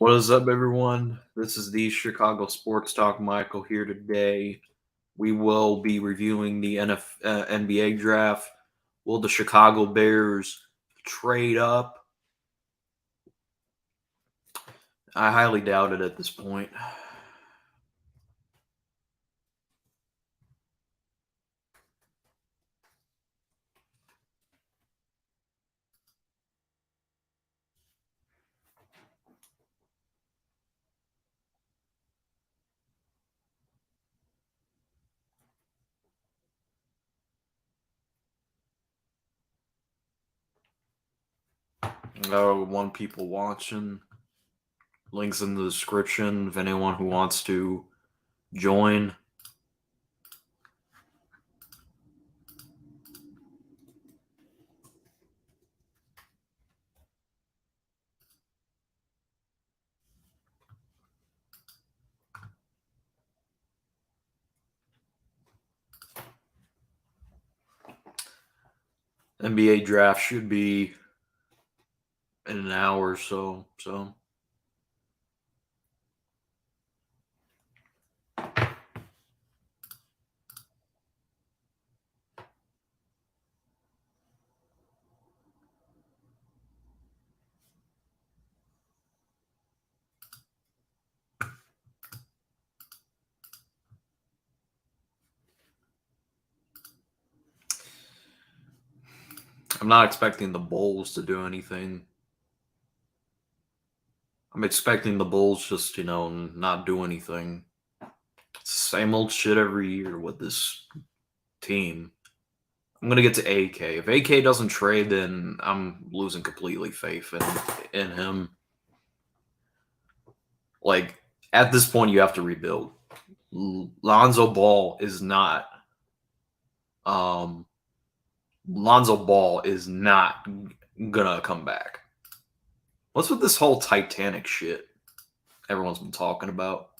What is up, everyone? This is the Chicago Sports Talk. Michael here today. We will be reviewing the NBA draft. Will the Chicago Bears trade up? I highly doubt it at this point. One people watching. Links in the description if anyone who wants to join. NBA draft should be in an hour or so. I'm not expecting the Bulls to do anything. I'm expecting the Bulls just, not do anything. Same old shit every year with this team. I'm gonna get to AK. If AK doesn't trade, then I'm losing completely faith in him. Like at this point, you have to rebuild. Lonzo Ball is not. Um, Lonzo Ball is not gonna come back. What's with this whole Titanic shit everyone's been talking about?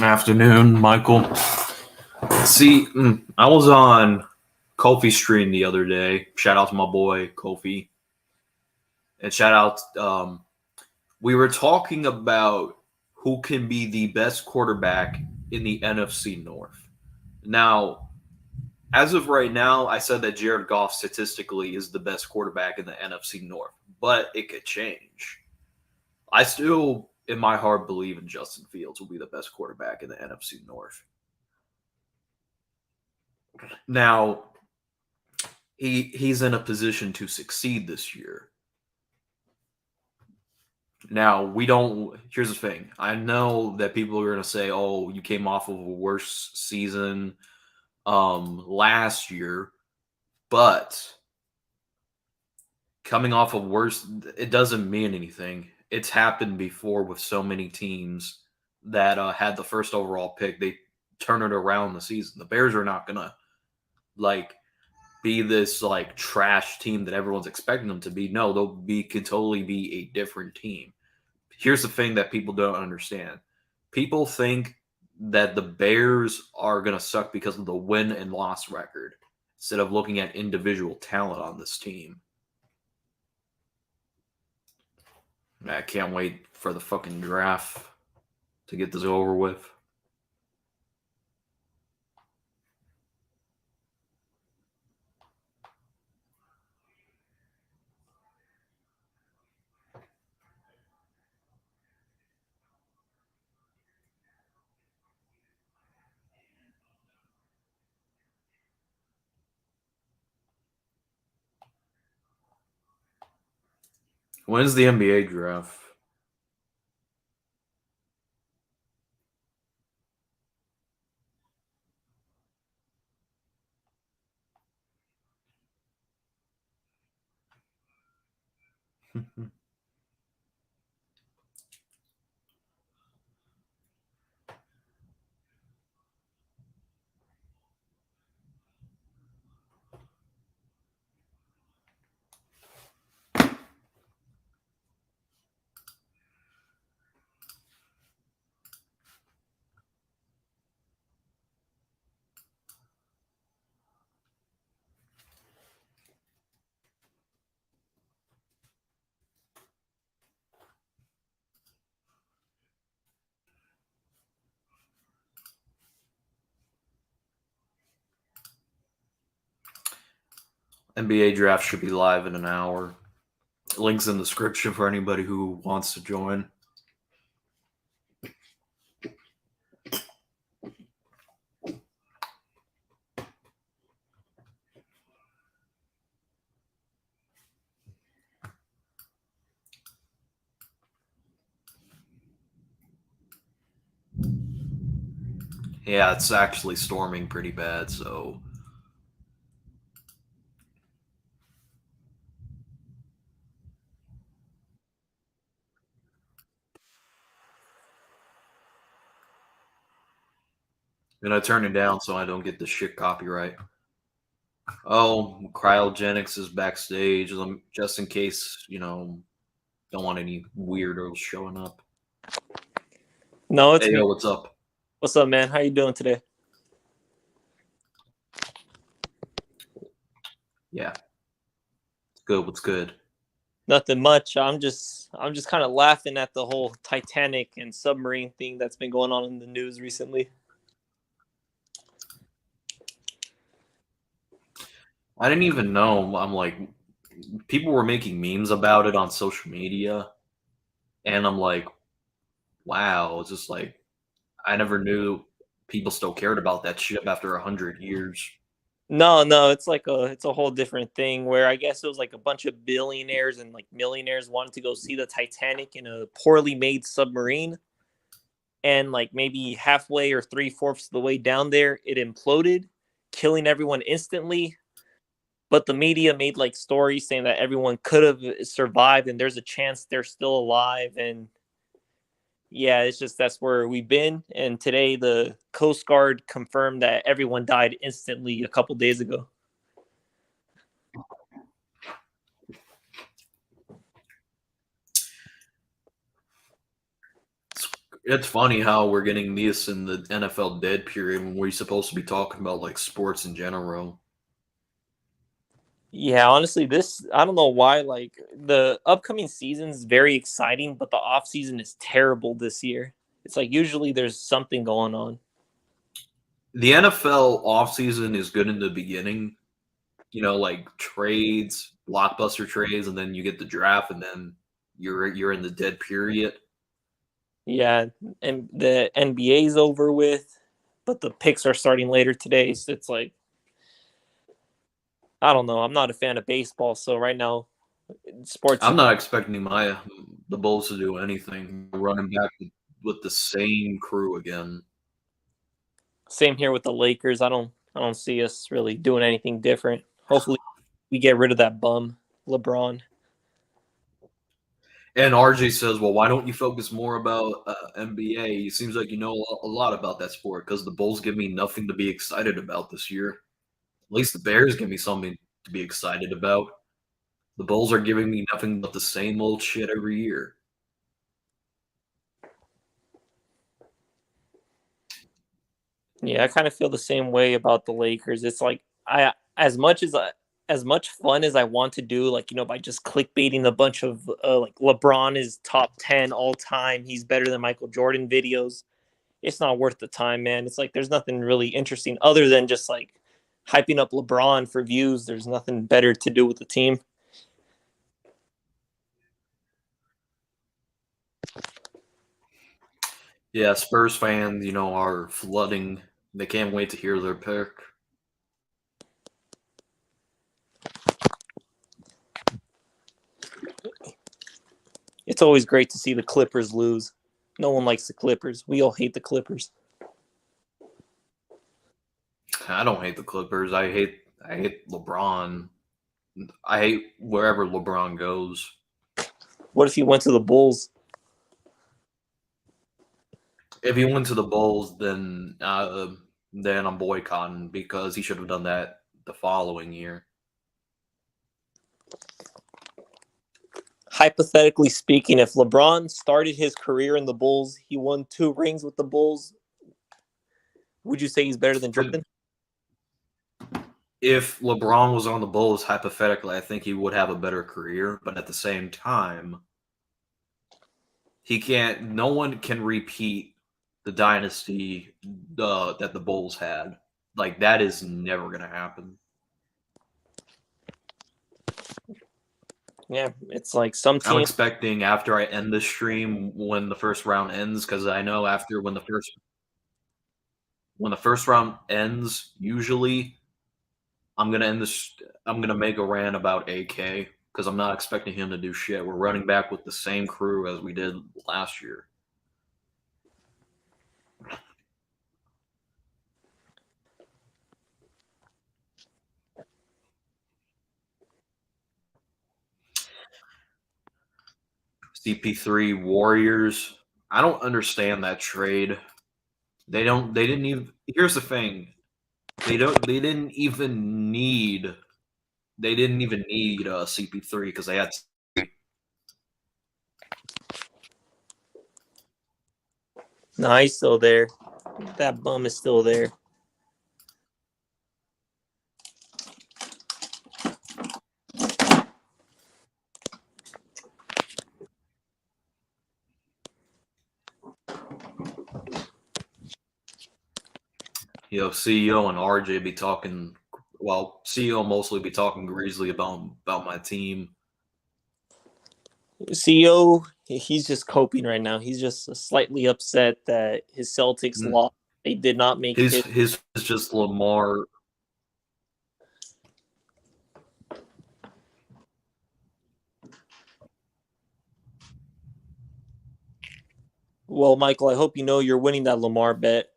Afternoon, Michael. See, I was on Kofi's stream the other day. Shout out to my boy Kofi, and shout out. We were talking about who can be the best quarterback in the NFC North. Now, as of right now, I said that Jared Goff statistically is the best quarterback in the NFC North, but it could change. I still, in my heart, believe in Justin Fields will be the best quarterback in the NFC North. Now, he's in a position to succeed this year. Now, we don't. Here's the thing. I know that people are going to say, "Oh, you came off of a worse season last year," but coming off of worse, it doesn't mean anything. It's happened before with so many teams that had the first overall pick. They turn it around the season. The Bears are not gonna like be this like trash team that everyone's expecting them to be. No, can totally be a different team. Here's the thing that people don't understand. People think that the Bears are gonna suck because of the win and loss record instead of looking at individual talent on this team. I can't wait for the fucking draft to get this over with. When's the NBA draft? NBA draft should be live in an hour. Links in the description for anybody who wants to join. Yeah, it's actually storming pretty bad, so I'm gonna turn it down so I don't get the shit copyright. Oh, cryogenics is backstage, just in case, don't want any weirdos showing up. No, it's Hey, me. yo, what's up? What's up, man? How you doing today? Yeah, it's good. What's good? Nothing much. I'm just kind of laughing at the whole Titanic and submarine thing that's been going on in the news recently. I didn't even know. I'm like, people were making memes about it on social media, and I'm like, wow, it's just like I never knew people still cared about that shit after 100 years. No, it's a whole different thing where I guess it was like a bunch of billionaires and like millionaires wanted to go see the Titanic in a poorly made submarine, and like maybe halfway or three-fourths of the way down there, it imploded, killing everyone instantly. But the media made like stories saying that everyone could have survived and there's a chance they're still alive. And yeah, it's just that's where we've been. And today the Coast Guard confirmed that everyone died instantly a couple days ago. It's funny how we're getting this in the NFL dead period when we're supposed to be talking about like sports in general. Yeah, honestly, this I don't know why. Like the upcoming season is very exciting, but the off season is terrible this year. It's like usually there's something going on. The NFL offseason is good in the beginning, like trades, blockbuster trades, and then you get the draft, and then you're in the dead period. Yeah, and the NBA's over with, but the picks are starting later today. So it's like I don't know. I'm not a fan of baseball, so right now sports. I'm not expecting the Bulls to do anything. Running back with the same crew again. Same here with the Lakers. I don't see us really doing anything different. Hopefully, we get rid of that bum, LeBron. And RJ says, "Well, why don't you focus more about NBA? It seems like you know a lot about that sport because the Bulls give me nothing to be excited about this year. At least the Bears give me something to be excited about. The Bulls are giving me nothing but the same old shit every year." Yeah, I kind of feel the same way about the Lakers. It's like I as much fun as I want to do, like by just clickbaiting a bunch of like LeBron is top 10 all time. He's better than Michael Jordan videos. It's not worth the time, man. It's like there's nothing really interesting other than just like hyping up LeBron for views. There's nothing better to do with the team. Yeah, Spurs fans, are flooding. They can't wait to hear their pick. It's always great to see the Clippers lose. No one likes the Clippers. We all hate the Clippers. I don't hate the Clippers. I hate LeBron. I hate wherever LeBron goes. What if he went to the Bulls? If he went to the Bulls, then I'm boycotting because he should have done that the following year. Hypothetically speaking, if LeBron started his career in the Bulls, he won 2 rings with the Bulls. Would you say he's better than Jordan? If LeBron was on the Bulls, hypothetically, I think he would have a better career. But at the same time, he can't. No one can repeat the dynasty that the Bulls had. Like that is never going to happen. Yeah, it's like some I'm teams. expecting after I end this stream when the first round ends, because I know after when the first round ends, usually I'm gonna end this. I'm gonna make a rant about AK because I'm not expecting him to do shit. We're running back with the same crew as we did last year. CP3 Warriors. I don't understand that trade. They don't. They didn't even. Here's the thing. They don't. They didn't even need. They didn't even need CP3 because they had. No, he's still there. That bum is still there. CEO and RJ be talking. Well, CEO mostly be talking greasily about my team. CEO, he's just coping right now. He's just slightly upset that his Celtics lost. They did not make his is just Lamar. Well, Michael, I hope you know you're winning that Lamar bet.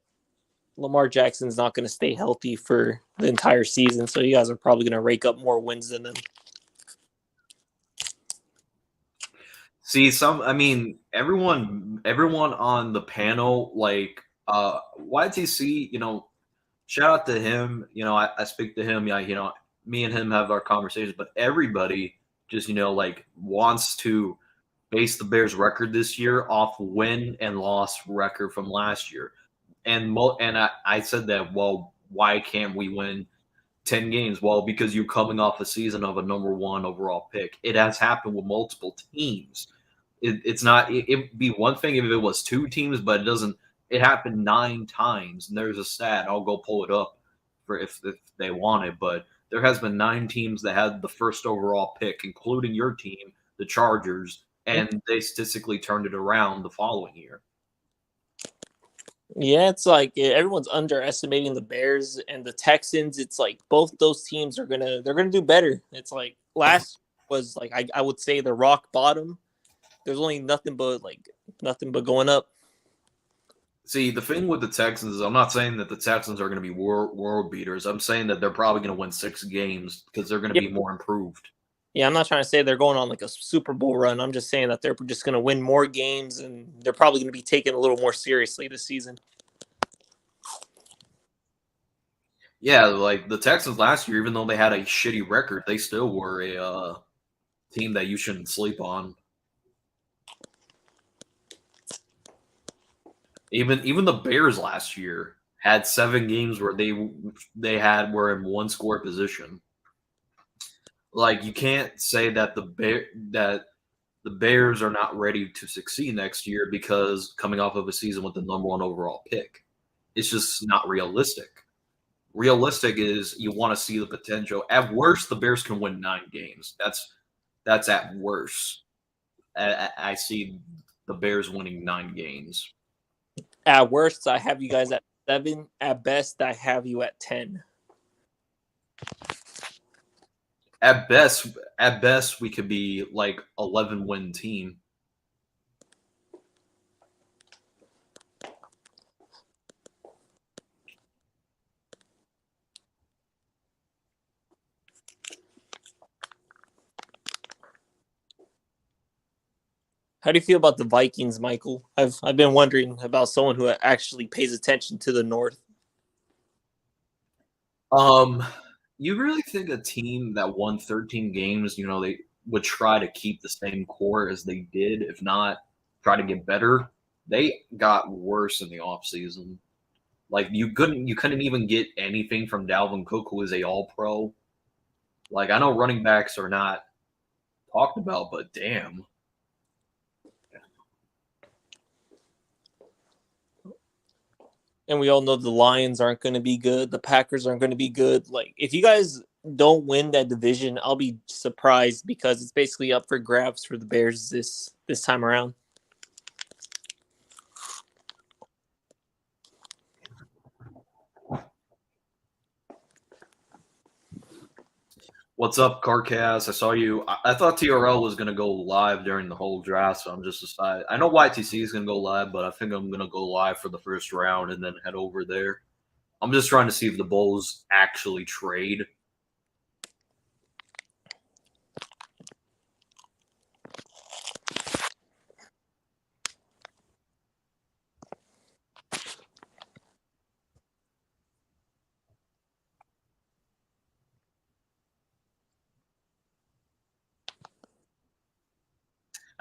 Lamar Jackson's not going to stay healthy for the entire season, so you guys are probably going to rake up more wins than them. See, I mean, everyone on the panel, like YTC, shout out to him. I speak to him. Yeah, me and him have our conversations, but everybody just, like wants to base the Bears record this year off win and loss record from last year. And I said that, well, why can't we win 10 games? Well, because you're coming off a season of a number 1 overall pick. It has happened with multiple teams. It's not, it'd be one thing if it was 2 teams, but it doesn't, it happened 9 times. And there's a stat, I'll go pull it up for if they want it, but there has been 9 teams that had the first overall pick, including your team, the Chargers, and they statistically turned it around the following year. Yeah, it's like everyone's underestimating the Bears and the Texans. It's like both those teams they're gonna do better. It's like last was like I would say the rock bottom. There's only nothing but going up. See, the thing with the Texans is I'm not saying that the Texans are going to be world beaters. I'm saying that they're probably going to win 6 games because they're going to be more improved. Yeah, I'm not trying to say they're going on like a Super Bowl run. I'm just saying that they're just going to win more games and they're probably going to be taken a little more seriously this season. Yeah, like the Texans last year, even though they had a shitty record, they still were a team that you shouldn't sleep on. Even the Bears last year had 7 games where they were in 1 score position. Like you can't say that the Bears are not ready to succeed next year because coming off of a season with the number 1 overall pick. It's just not realistic. Realistic is you want to see the potential. At worst, the Bears can win 9 games. That's at worst. I see the Bears winning 9 games. At worst, I have you guys at 7. At best, I have you at 10. At best, we could be like 11-win team. How do you feel about the Vikings, Michael? I've been wondering about someone who actually pays attention to the North. Um, you really think a team that won 13 games, they would try to keep the same core as they did, if not try to get better? They got worse in the offseason. Like you couldn't even get anything from Dalvin Cook, who is a all pro. Like I know running backs are not talked about, but damn. And we all know the Lions aren't going to be good. The Packers aren't going to be good. Like, if you guys don't win that division, I'll be surprised because it's basically up for grabs for the Bears this time around. What's up, Carcast? I saw you. I thought TRL was gonna go live during the whole draft, so I'm just decided. I know YTC is gonna go live, but I think I'm gonna go live for the first round and then head over there. I'm just trying to see if the Bulls actually trade.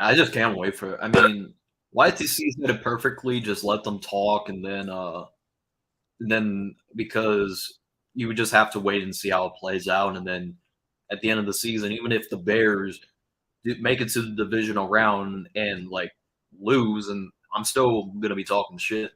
I just can't wait for it. I mean, YTC said it perfectly. Just let them talk, and then because you would just have to wait and see how it plays out, and then at the end of the season, even if the Bears make it to the divisional round and like lose, and I'm still gonna be talking shit.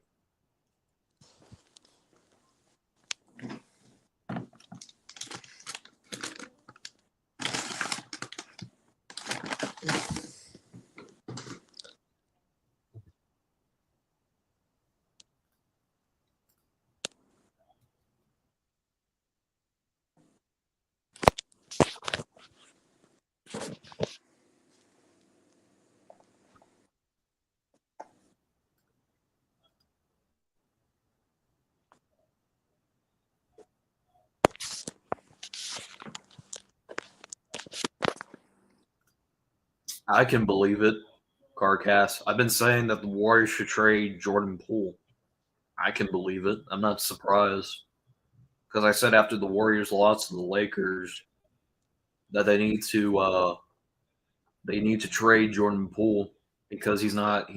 I can believe it, Carcass. I've been saying that the Warriors should trade Jordan Poole. I can believe it. I'm not surprised because I said after the Warriors lost to the Lakers that they need to trade Jordan Poole because he's not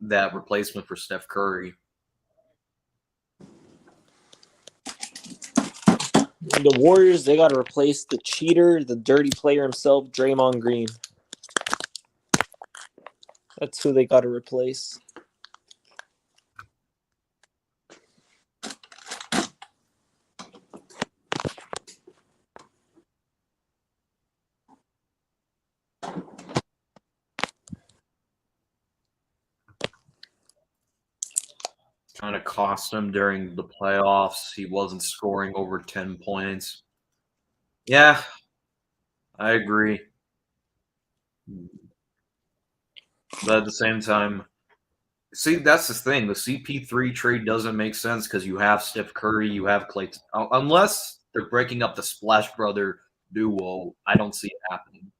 that replacement for Steph Curry. The Warriors, they got to replace the cheater, the dirty player himself, Draymond Green. That's who they got to replace. Kind of cost him during the playoffs. He wasn't scoring over 10 points. Yeah, I agree. But at the same time, see, that's the thing. The CP3 trade doesn't make sense because you have Steph Curry, you have Clay. Unless they're breaking up the Splash Brother duo, I don't see it happening.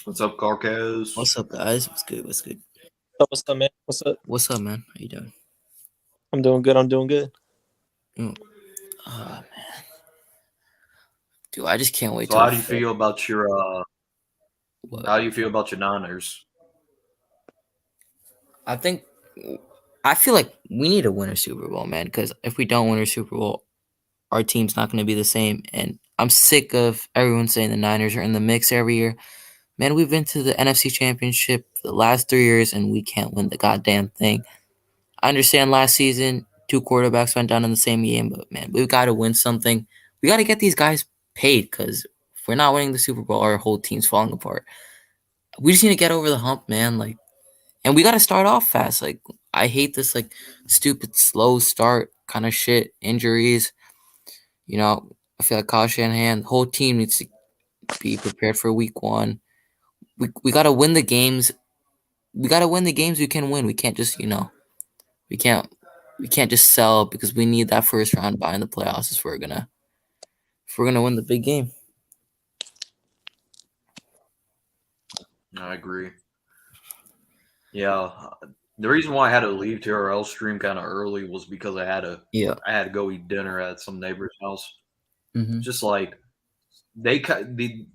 What's up, Carcas? What's up, guys? What's good? What's good? What's up, man? What's up? What's up, man? How you doing? I'm doing good. I'm doing good. Oh, man, dude, I just can't wait So till how the do you fall. feel about your What? how do you feel about your Niners? I think I feel like we need to win a Super Bowl, man. Because if we don't win a Super Bowl, our team's not going to be the same. And I'm sick of everyone saying the Niners are in the mix every year. Man, we've been to the NFC Championship the last 3 years, and we can't win the goddamn thing. I understand last season 2 quarterbacks went down in the same game, but man, we've got to win something. We got to get these guys paid because if we're not winning the Super Bowl, our whole team's falling apart. We just need to get over the hump, man. Like, and we got to start off fast. Like, I hate this like stupid slow start kind of shit. Injuries, I feel like Kyle Shanahan, the whole team needs to be prepared for week 1. We got to win the games. We got to win the games we can win. We can't just, we can't just sell because we need that first round bye in the playoffs if we're gonna win the big game. I agree. Yeah, the reason why I had to leave TRL stream kind of early was because I had to go eat dinner at some neighbor's house. Mm-hmm. Just like the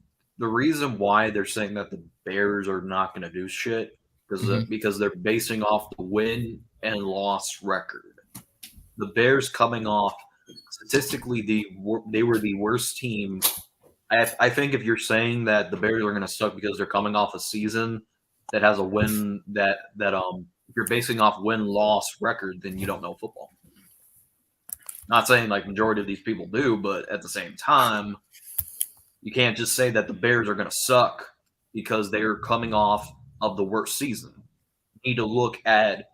reason why they're saying that the Bears are not going to do shit because they're basing off the win and loss record. The Bears coming off statistically they were the worst team. I think if you're saying that the Bears are going to suck because they're coming off a season that has a win if you're basing off win-loss record, then you don't know football. Not saying like majority of these people do, but at the same time, you can't just say that the Bears are going to suck because they're coming off of the worst season. You need to look at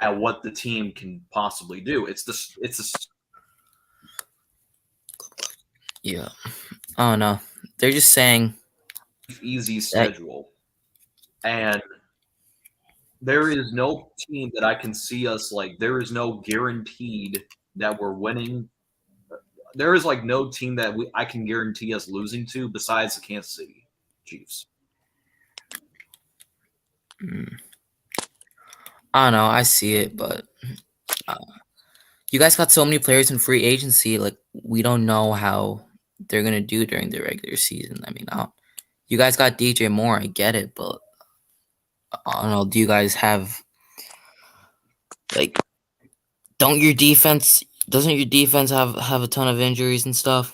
what the team can possibly do. Yeah. Oh no, they're just saying easy schedule, and there is no team that I can see us like. There is no guaranteed that we're winning. There is like no team that I can guarantee us losing to besides the Kansas City Chiefs. I don't know. I see it, but you guys got so many players in free agency. Like, we don't know how they're gonna do during the regular season. I mean, you guys got DJ Moore. I get it, but I don't know. Do you guys have like? Doesn't your defense have a ton of injuries and stuff?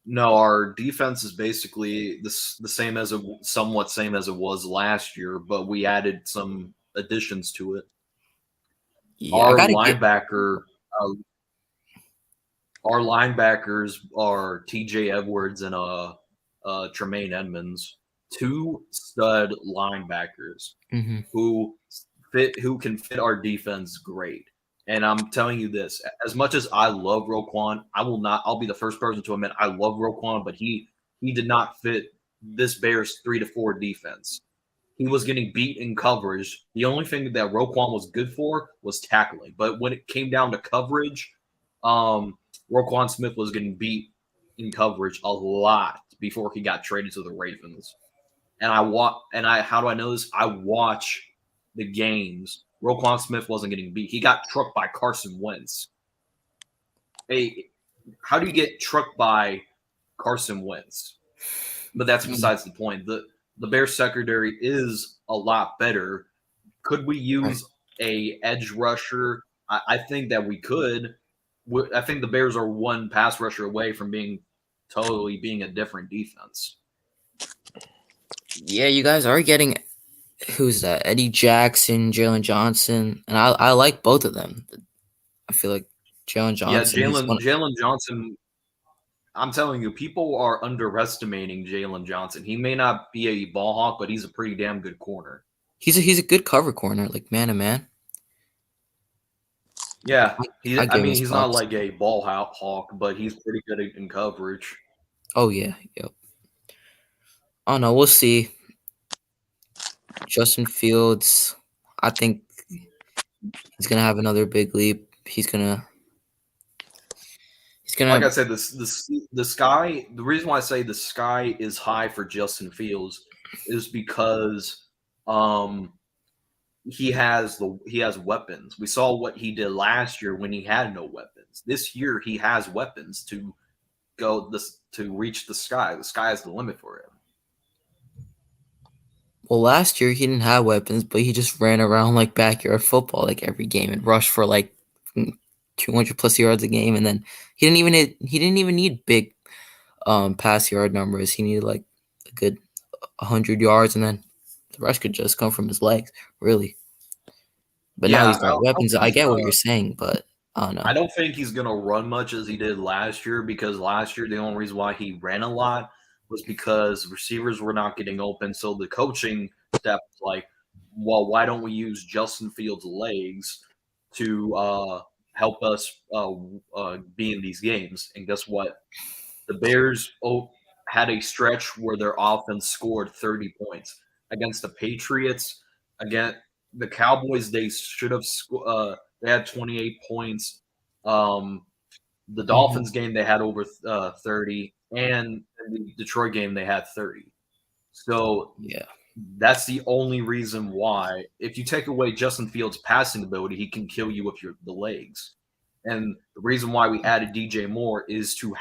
No, our defense is basically the same somewhat same as it was last year, but we added some additions to it. Yeah, Our linebackers are TJ Edwards and Tremaine Edmonds, 2 stud linebackers who can fit our defense great. And I'm telling you this, as much as I love Roquan, I'll be the first person to admit I love Roquan, but he did not fit this Bears 3-4 defense. He was getting beat in coverage. The only thing that Roquan was good for was tackling. But when it came down to coverage, Roquan Smith was getting beat in coverage a lot before he got traded to the Ravens. And how do I know this? I watch the games. Roquan Smith wasn't getting beat. He got trucked by Carson Wentz. Hey, how do you get trucked by Carson Wentz? But that's besides the point. The Bears secondary is a lot better. Could we use a edge rusher? I think that we could. I think the Bears are one pass rusher away from being a different defense. Yeah, you guys are getting who's that? Eddie Jackson, Jalen Johnson, and I like both of them. I feel like Jalen Johnson. Yeah, Jalen Johnson. I'm telling you, people are underestimating Jalen Johnson. He may not be a ball hawk, but he's a pretty damn good corner. He's a good cover corner, like man to man. Yeah, he's not like a ball hawk, but he's pretty good in coverage. Oh yeah, yep. Oh no, we'll see. Justin Fields, I think he's gonna have another big leap. He's gonna. Like I said, the sky. The reason why I say the sky is high for Justin Fields is because he has weapons. We saw what he did last year when he had no weapons. This year he has weapons to reach the sky. The sky is the limit for him. Well, last year he didn't have weapons, but he just ran around like backyard football like every game and rushed for like 200 plus yards a game, and then he didn't even need big pass yard numbers. He needed like a good 100 yards, and then the rest could just come from his legs, really. But now Yeah, he's got weapons. I get what you're saying, but I don't know. I don't think he's gonna run much as he did last year, because last year the only reason why he ran a lot was because receivers were not getting open. So the coaching staff was like, well, why don't we use Justin Fields' legs to help us be in these games? And guess what? The Bears had a stretch where their offense scored 30 points against the Patriots. Again, the Cowboys, they should have they had 28 points. The Dolphins game, they had over 30, and the Detroit game, they had 30. So Yeah. that's the only reason why. If you take away Justin Fields' passing ability, he can kill you with the legs. And the reason why we added DJ Moore is to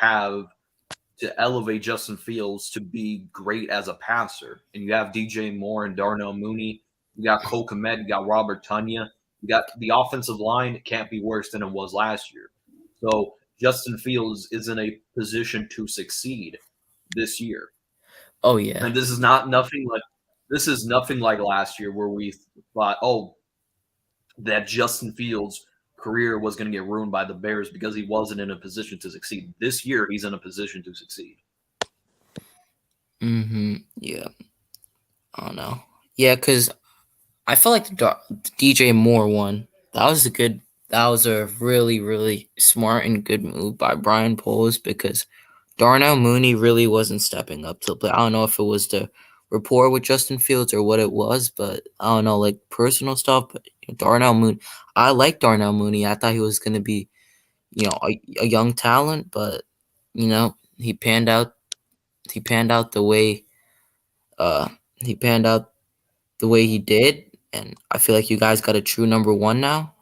elevate Justin Fields to be great as a passer. And you have DJ Moore and Darnell Mooney. You got Cole Kmet. You got Robert Tunyon. You got the offensive line. It can't be worse than it was last year. So Justin Fields is in a position to succeed this year. Oh yeah. And this is nothing like last year, where we thought, oh, that Justin Fields' career was going to get ruined by the Bears because he wasn't in a position to succeed. This year, he's in a position to succeed. Yeah. I don't know. Yeah, because I felt like the DJ Moore one, that was a really, really smart and good move by Brian Poles, because Darnell Mooney really wasn't stepping up to the play. I don't know if it was the rapport with Justin Fields or what it was, but I don't know, like personal stuff. But Darnell Mooney, I like Darnell Mooney. I thought he was going to be, a young talent, but he panned out. He panned out the way. He panned out the way he did, and I feel like you guys got a true number one now,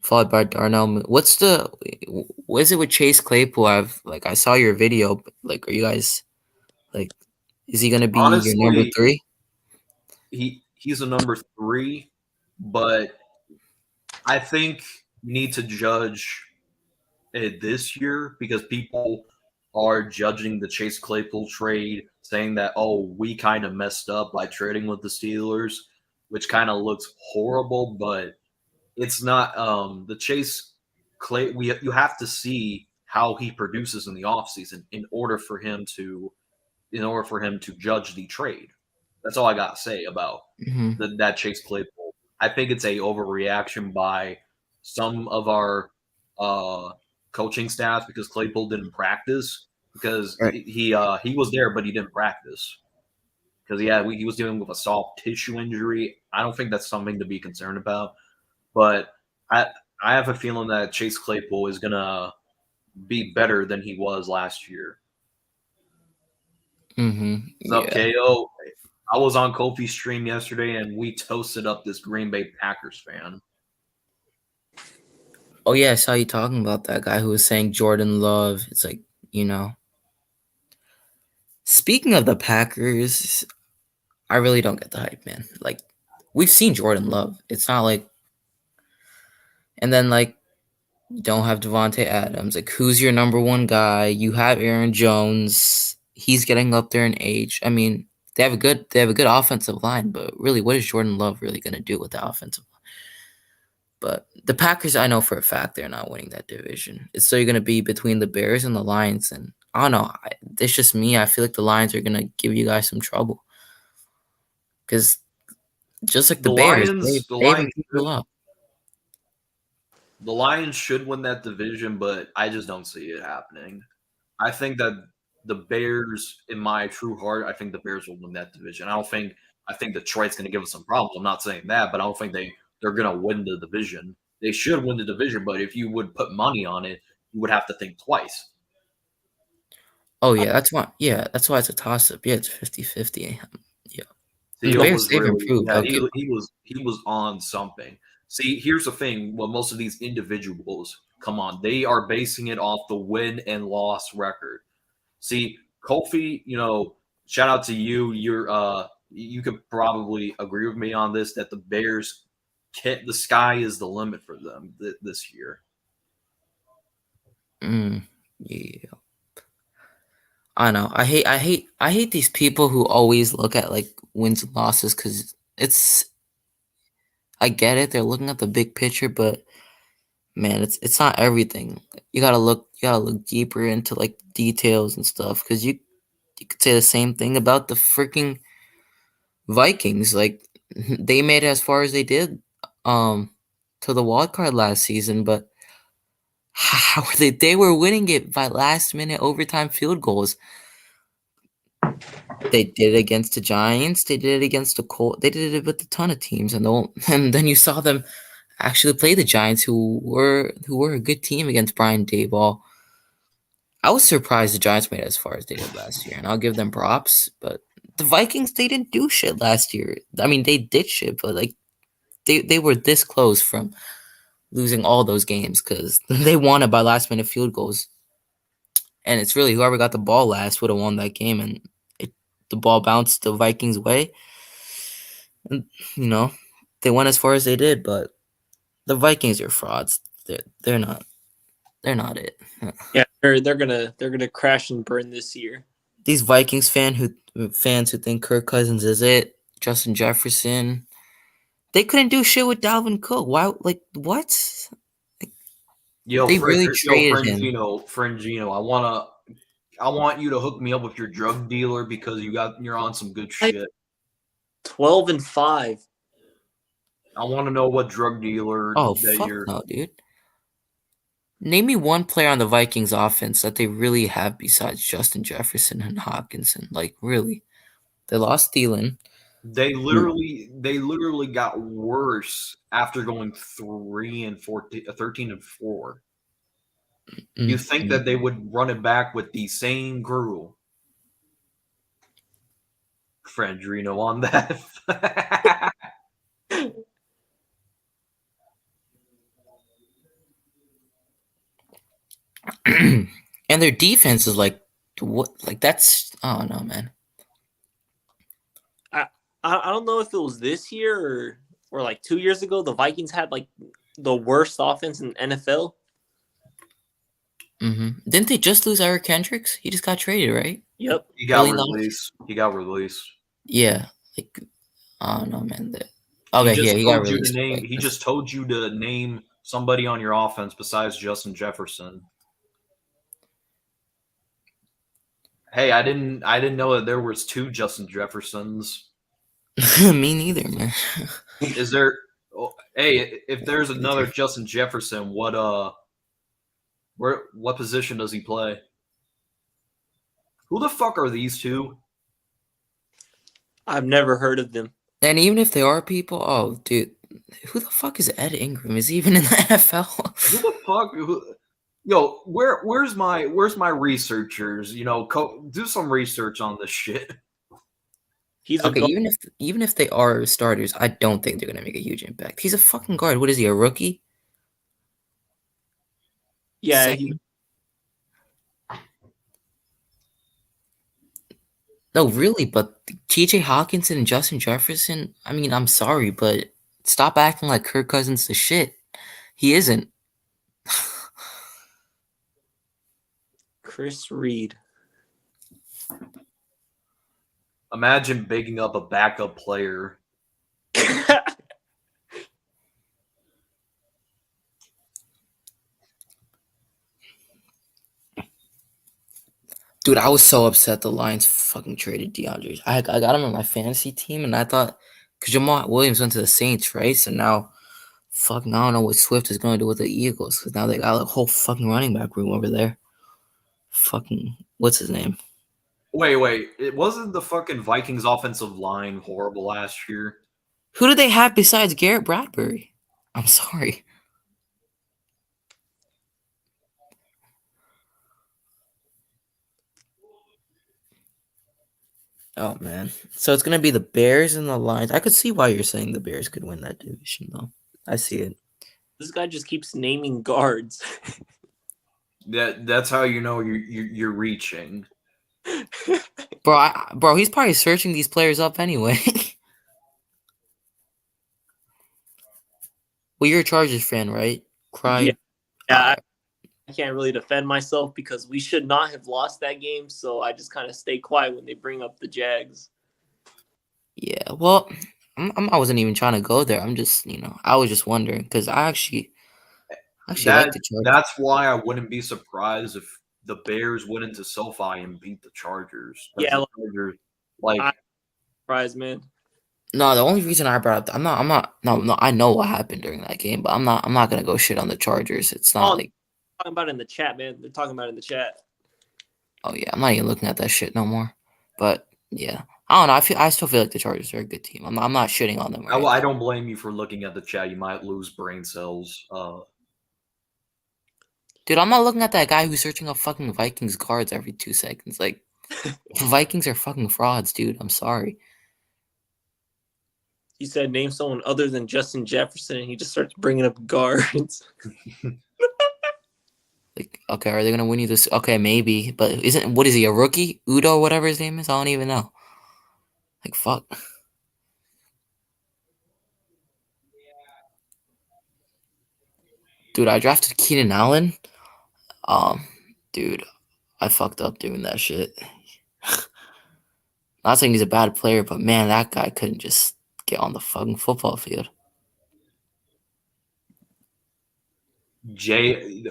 followed by Darnell. What is it with Chase Claypool? I saw your video. But, are you guys is he gonna be your number Honestly, 3? He's a number 3, but I think you need to judge it this year, because people are judging the Chase Claypool trade, saying that, oh, we kind of messed up by trading with the Steelers, which kind of looks horrible, but it's not. The Chase Clay, you have to see how he produces in the offseason in order for him to judge the trade. That's all I got to say about that Chase Claypool. I think it's a overreaction by some of our coaching staff, because Claypool didn't practice, because Right. he was there, but he didn't practice because he was dealing with a soft tissue injury. I don't think that's something to be concerned about, but I have a feeling that Chase Claypool is gonna be better than he was last year. What's up, KO? I was on Kofi's stream yesterday, and we toasted up this Green Bay Packers fan. Oh yeah, I saw you talking about that guy who was saying Jordan Love. It's like, Speaking of the Packers, I really don't get the hype, man. Like, we've seen Jordan Love. It's not like, and then you don't have Devontae Adams. Like, who's your number one guy? You have Aaron Jones. He's getting up there in age. I mean, they have a good offensive line, but really, what is Jordan Love really gonna do with the offensive line? But the Packers, I know for a fact they're not winning that division. It's still going to be between the Bears and the Lions. And I don't know. It's just me. I feel like the Lions are going to give you guys some trouble. Because just like the Bears, they even people up. The Lions should win that division, but I just don't see it happening. I think that the Bears, in my true heart, I think the Bears will win that division. I think Detroit's going to give us some problems. I'm not saying that, but I don't think they're going to win the division. They should win the division, but if you would put money on it, you would have to think twice. Oh, yeah, that's why it's a toss-up. Yeah, it's 50-50. Yeah. Theo was really, he was on something. See, here's the thing. Well, most of these individuals, come on, they are basing it off the win and loss record. See, Kofi, shout out to you. You could probably agree with me on this, that the Bears the sky is the limit for them this year. Yeah. I know. I hate these people who always look at like wins and losses because it's. I get it. They're looking at the big picture, but man, it's not everything. You gotta look deeper into like details and stuff because you could say the same thing about the freaking Vikings. Like they made it as far as they did, um, to the wild card last season, but how were they? They were winning it by last minute overtime field goals. They did it against the Giants. They did it against the Colts. They did it with a ton of teams, and then you saw them actually play the Giants, who were a good team against Brian Daboll. I was surprised the Giants made it as far as they did last year, and I'll give them props. But the Vikings, they didn't do shit last year. I mean, they did shit, but like they were this close from losing all those games because they won it by last minute field goals. And it's really whoever got the ball last would have won that game, and the ball bounced the Vikings' way. And you know, they went as far as they did, but the Vikings are frauds. They're not. They're not it. Yeah, they're gonna crash and burn this year. These Vikings fans who think Kirk Cousins is it, Justin Jefferson, they couldn't do shit with Dalvin Cook. Why? Like what? Yo, They really traded him. Frangino, I want you to hook me up with your drug dealer because you're on some good shit. 12-5. I want to know what drug dealer Oh that fuck you're. no, dude. Name me one player on the Vikings offense that they really have besides Justin Jefferson and Hawkinson. Like really, they lost Thielen. They literally got worse after going 13-4. You think that they would run it back with the same crew? Frandrino on that. And their defense is like what? Like that's I don't know, man. I don't know if it was this year or like 2 years ago. The Vikings had like the worst offense in NFL. Didn't they just lose Eric Kendricks? He just got traded, right? Yep. He got released. Yeah, like I don't know, man. He got released. He just told you to name somebody on your offense besides Justin Jefferson. Hey, I didn't know that there was two Justin Jeffersons. Me neither, man. Is there? Hey, if there's another Justin Jefferson, what position does he play? Who the fuck are these two? I've never heard of them. And even if they are people, oh, dude, who the fuck is Ed Ingram? Is he even in the NFL? Who the fuck? Yo, where's my researchers? You know, do some research on this shit. He's okay. Even if they are starters, I don't think they're gonna make a huge impact. He's a fucking guard. What is he? A rookie? Yeah. No, really, but TJ Hawkinson and Justin Jefferson, I mean, I'm sorry, but stop acting like Kirk Cousins the shit. He isn't. Chris Reed. Imagine bigging up a backup player. Dude, I was so upset the Lions fucking traded DeAndre. I got him on my fantasy team, and I thought, because Jamal Williams went to the Saints, right? So now, fucking, I don't know what Swift is going to do with the Eagles, because now they got a whole fucking running back room over there. Fucking, what's his name? Wait. It wasn't the fucking Vikings offensive line horrible last year? Who do they have besides Garrett Bradbury? I'm sorry. Oh, man. So it's going to be the Bears and the Lions. I could see why you're saying the Bears could win that division, though. I see it. This guy just keeps naming guards. That's how you know you're reaching. Bro, he's probably searching these players up anyway. Well, you're a Chargers fan, right? Yeah. can't really defend myself because we should not have lost that game. So I just kind of stay quiet when they bring up the Jags. Yeah, well, I wasn't even trying to go there. I'm just, I was just wondering because I actually like the Chargers. That's why I wouldn't be surprised if the Bears went into SoFi and beat the Chargers. Yeah, the Chargers, like surprised, man. No, the only reason I brought up, no, I know what happened during that game, but I'm not gonna go shit on the Chargers. It's not like talking about it in the chat, man. They're talking about it in the chat. Oh yeah, I'm not even looking at that shit no more. But yeah, I don't know. I still feel like the Chargers are a good team. I'm not shitting on them. I don't blame you for looking at the chat. You might lose brain cells. Dude, I'm not looking at that guy who's searching up fucking Vikings cards every 2 seconds. Like, Vikings are fucking frauds, dude. I'm sorry. He said, name someone other than Justin Jefferson, and he just starts bringing up guards. Like, okay, are they gonna win you this? Okay, maybe, but what is he, a rookie? Udo, whatever his name is, I don't even know. Like, fuck. Dude, I drafted Keenan Allen. Dude, I fucked up doing that shit. Not saying he's a bad player, but man, that guy couldn't just get on the fucking football field. Justin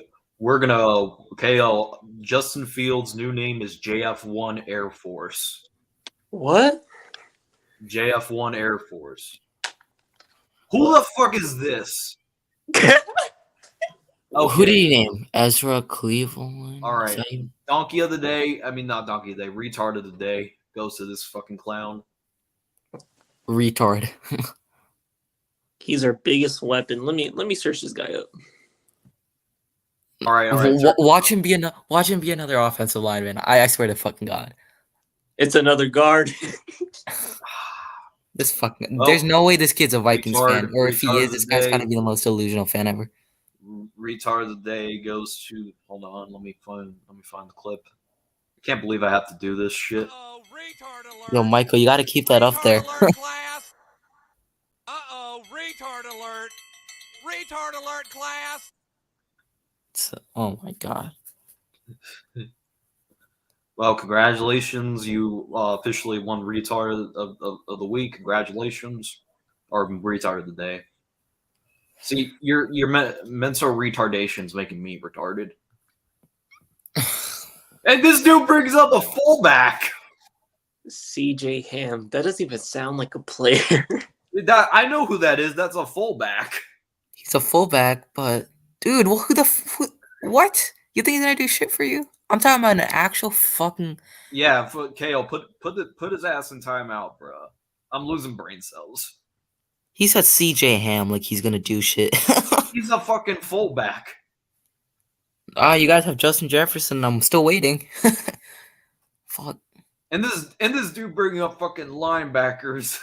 Fields' new name is JF1 Air Force. What? JF1 Air Force. Who the fuck is this? Okay. Who did he name? Ezra Cleveland? All right. Donkey of the day. I mean, not donkey of the day. Retard of the day goes to this fucking clown. Retard. He's our biggest weapon. Let me search this guy up. All right. Watch him be another offensive lineman. I swear to fucking God. It's another guard. There's no way this kid's a Vikings fan, or if he is, this guy's gotta be the most delusional fan ever. Retard of the day goes to. Hold on, let me find the clip. I can't believe I have to do this shit. Yo, Michael, you gotta keep that up there. Retard alert! Retard alert, class! Oh my God. Well, congratulations! You officially won retard of the week. Congratulations, or retard of the day. See, your mental retardation is making me retarded. And this dude brings up a fullback. CJ Ham. That doesn't even sound like a player. I know who that is. That's a fullback. He's a fullback, but dude, what? You think he's gonna do shit for you? I'm talking about an actual fucking. Yeah, Kale, put his ass in timeout, bro. I'm losing brain cells. He said CJ Ham like he's gonna do shit. He's a fucking fullback. You guys have Justin Jefferson. I'm still waiting. Fuck. And this dude bringing up fucking linebackers,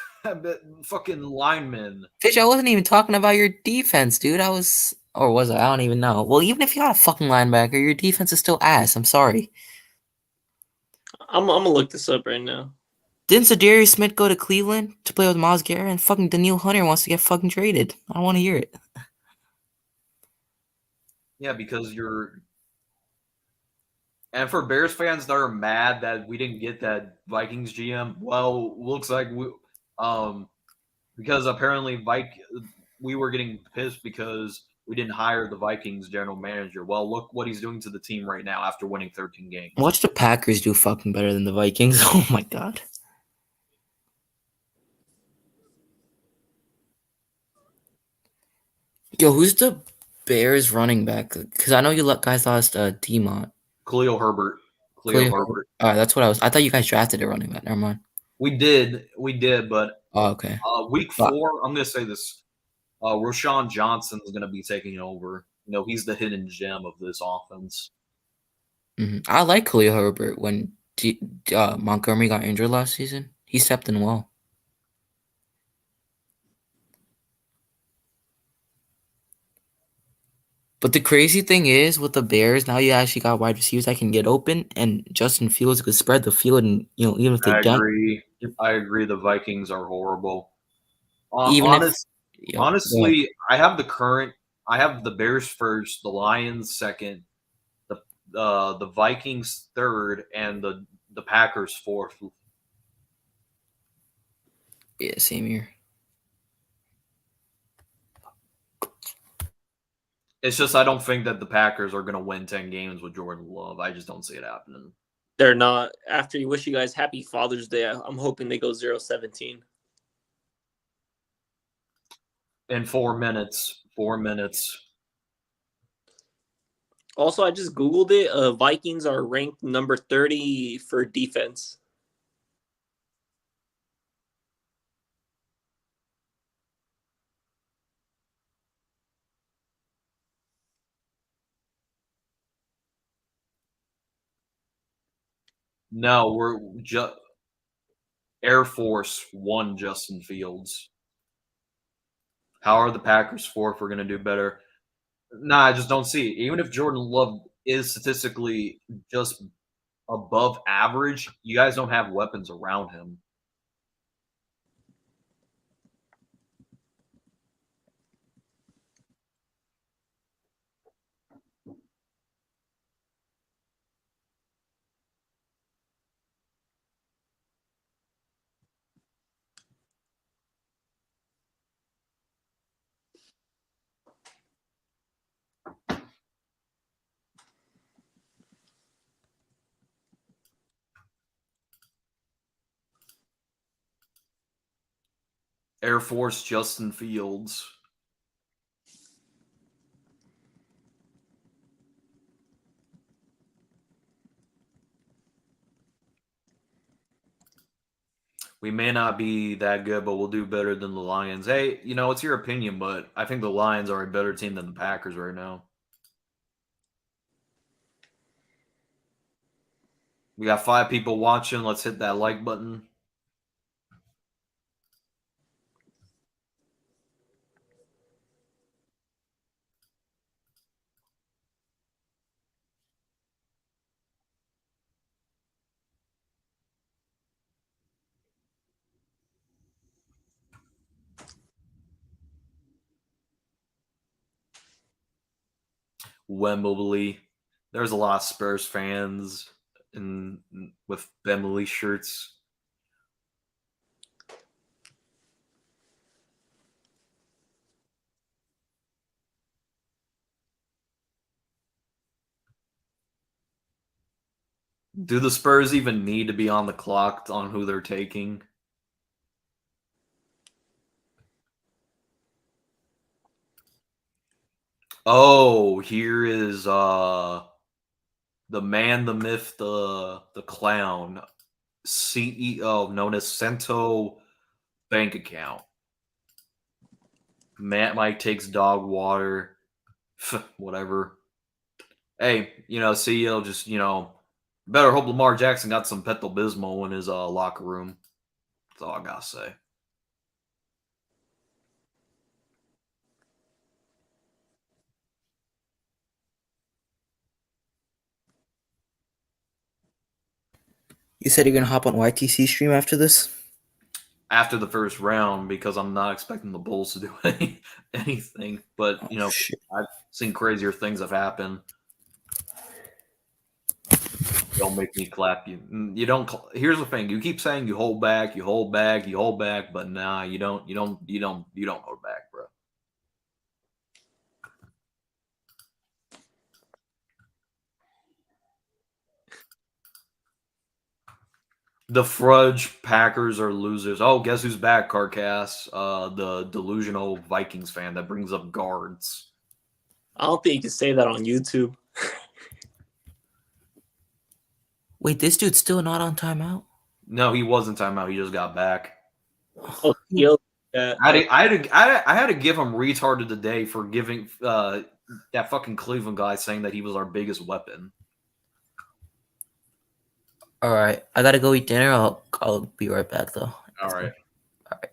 fucking linemen. Bitch, I wasn't even talking about your defense, dude. Or was I? I don't even know. Well, even if you got a fucking linebacker, your defense is still ass. I'm sorry. I'm gonna look this up right now. Didn't Zadarius Smith go to Cleveland to play with Myles Garrett? And fucking Daniil Hunter wants to get fucking traded. I don't want to hear it. Yeah, because and for Bears fans that are mad that we didn't get that Vikings GM, well, looks like because apparently we were getting pissed because we didn't hire the Vikings general manager. Well, look what he's doing to the team right now after winning 13 games. Watch the Packers do fucking better than the Vikings. Oh my God. Yo, who's the Bears running back? Because I know you guys lost D-Mont. Khalil Herbert. Herbert. That's what I thought you guys drafted a running back. Never mind. We did, but okay. Week 4, I'm gonna say this. Rashawn Johnson is gonna be taking over. You know, he's the hidden gem of this offense. Mm-hmm. I like Khalil Herbert when Montgomery got injured last season. He stepped in well. But the crazy thing is, with the Bears, now you actually got wide receivers that can get open, and Justin Fields could spread the field, and even if they don't. I agree. The Vikings are horrible. Honestly, I have the Bears first, the Lions second, the Vikings third and the Packers fourth. Yeah, same here. It's just I don't think that the Packers are going to win 10 games with Jordan Love. I just don't see it happening. They're not. After you wish you guys happy Father's Day, I'm hoping they go 0-17. In 4 minutes. 4 minutes. Also, I just Googled it. Vikings are ranked number 30 for defense. No, we're just Air Force won Justin Fields. How are the Packers fourth? We're going to do better. Nah, I just don't see it. Even if Jordan Love is statistically just above average, you guys don't have weapons around him. Air Force Justin Fields. We may not be that good, but we'll do better than the Lions. Hey, it's your opinion, but I think the Lions are a better team than the Packers right now. We got 5 people watching. Let's hit that like button. Wembley. There's a lot of Spurs fans with Wembley shirts. Do the Spurs even need to be on the clock on who they're taking? Oh, here is the man, the myth, the clown, CEO known as Cento Bank Account. Matt Mike takes dog water. Whatever. Hey, CEO just, better hope Lamar Jackson got some Pepto Bismol in his locker room. That's all I gotta say. You said you're gonna hop on YTC stream after this? After the first round, because I'm not expecting the Bulls to do anything. But, Shit. I've seen crazier things have happened. Don't make me clap you. You don't. Here's the thing: you keep saying you hold back, you hold back, you hold back, but nah, you don't hold back, bro. The Fudge Packers are losers. Oh, guess who's back, Carcass? The delusional Vikings fan that brings up guards. I don't think you can say that on YouTube. Wait, this dude's still not on timeout? No, he wasn't timeout. He just got back. Oh, yo, I had to give him retarded today for giving that fucking Cleveland guy saying that he was our biggest weapon. All right, I gotta go eat dinner. I'll be right back though. All right. All right.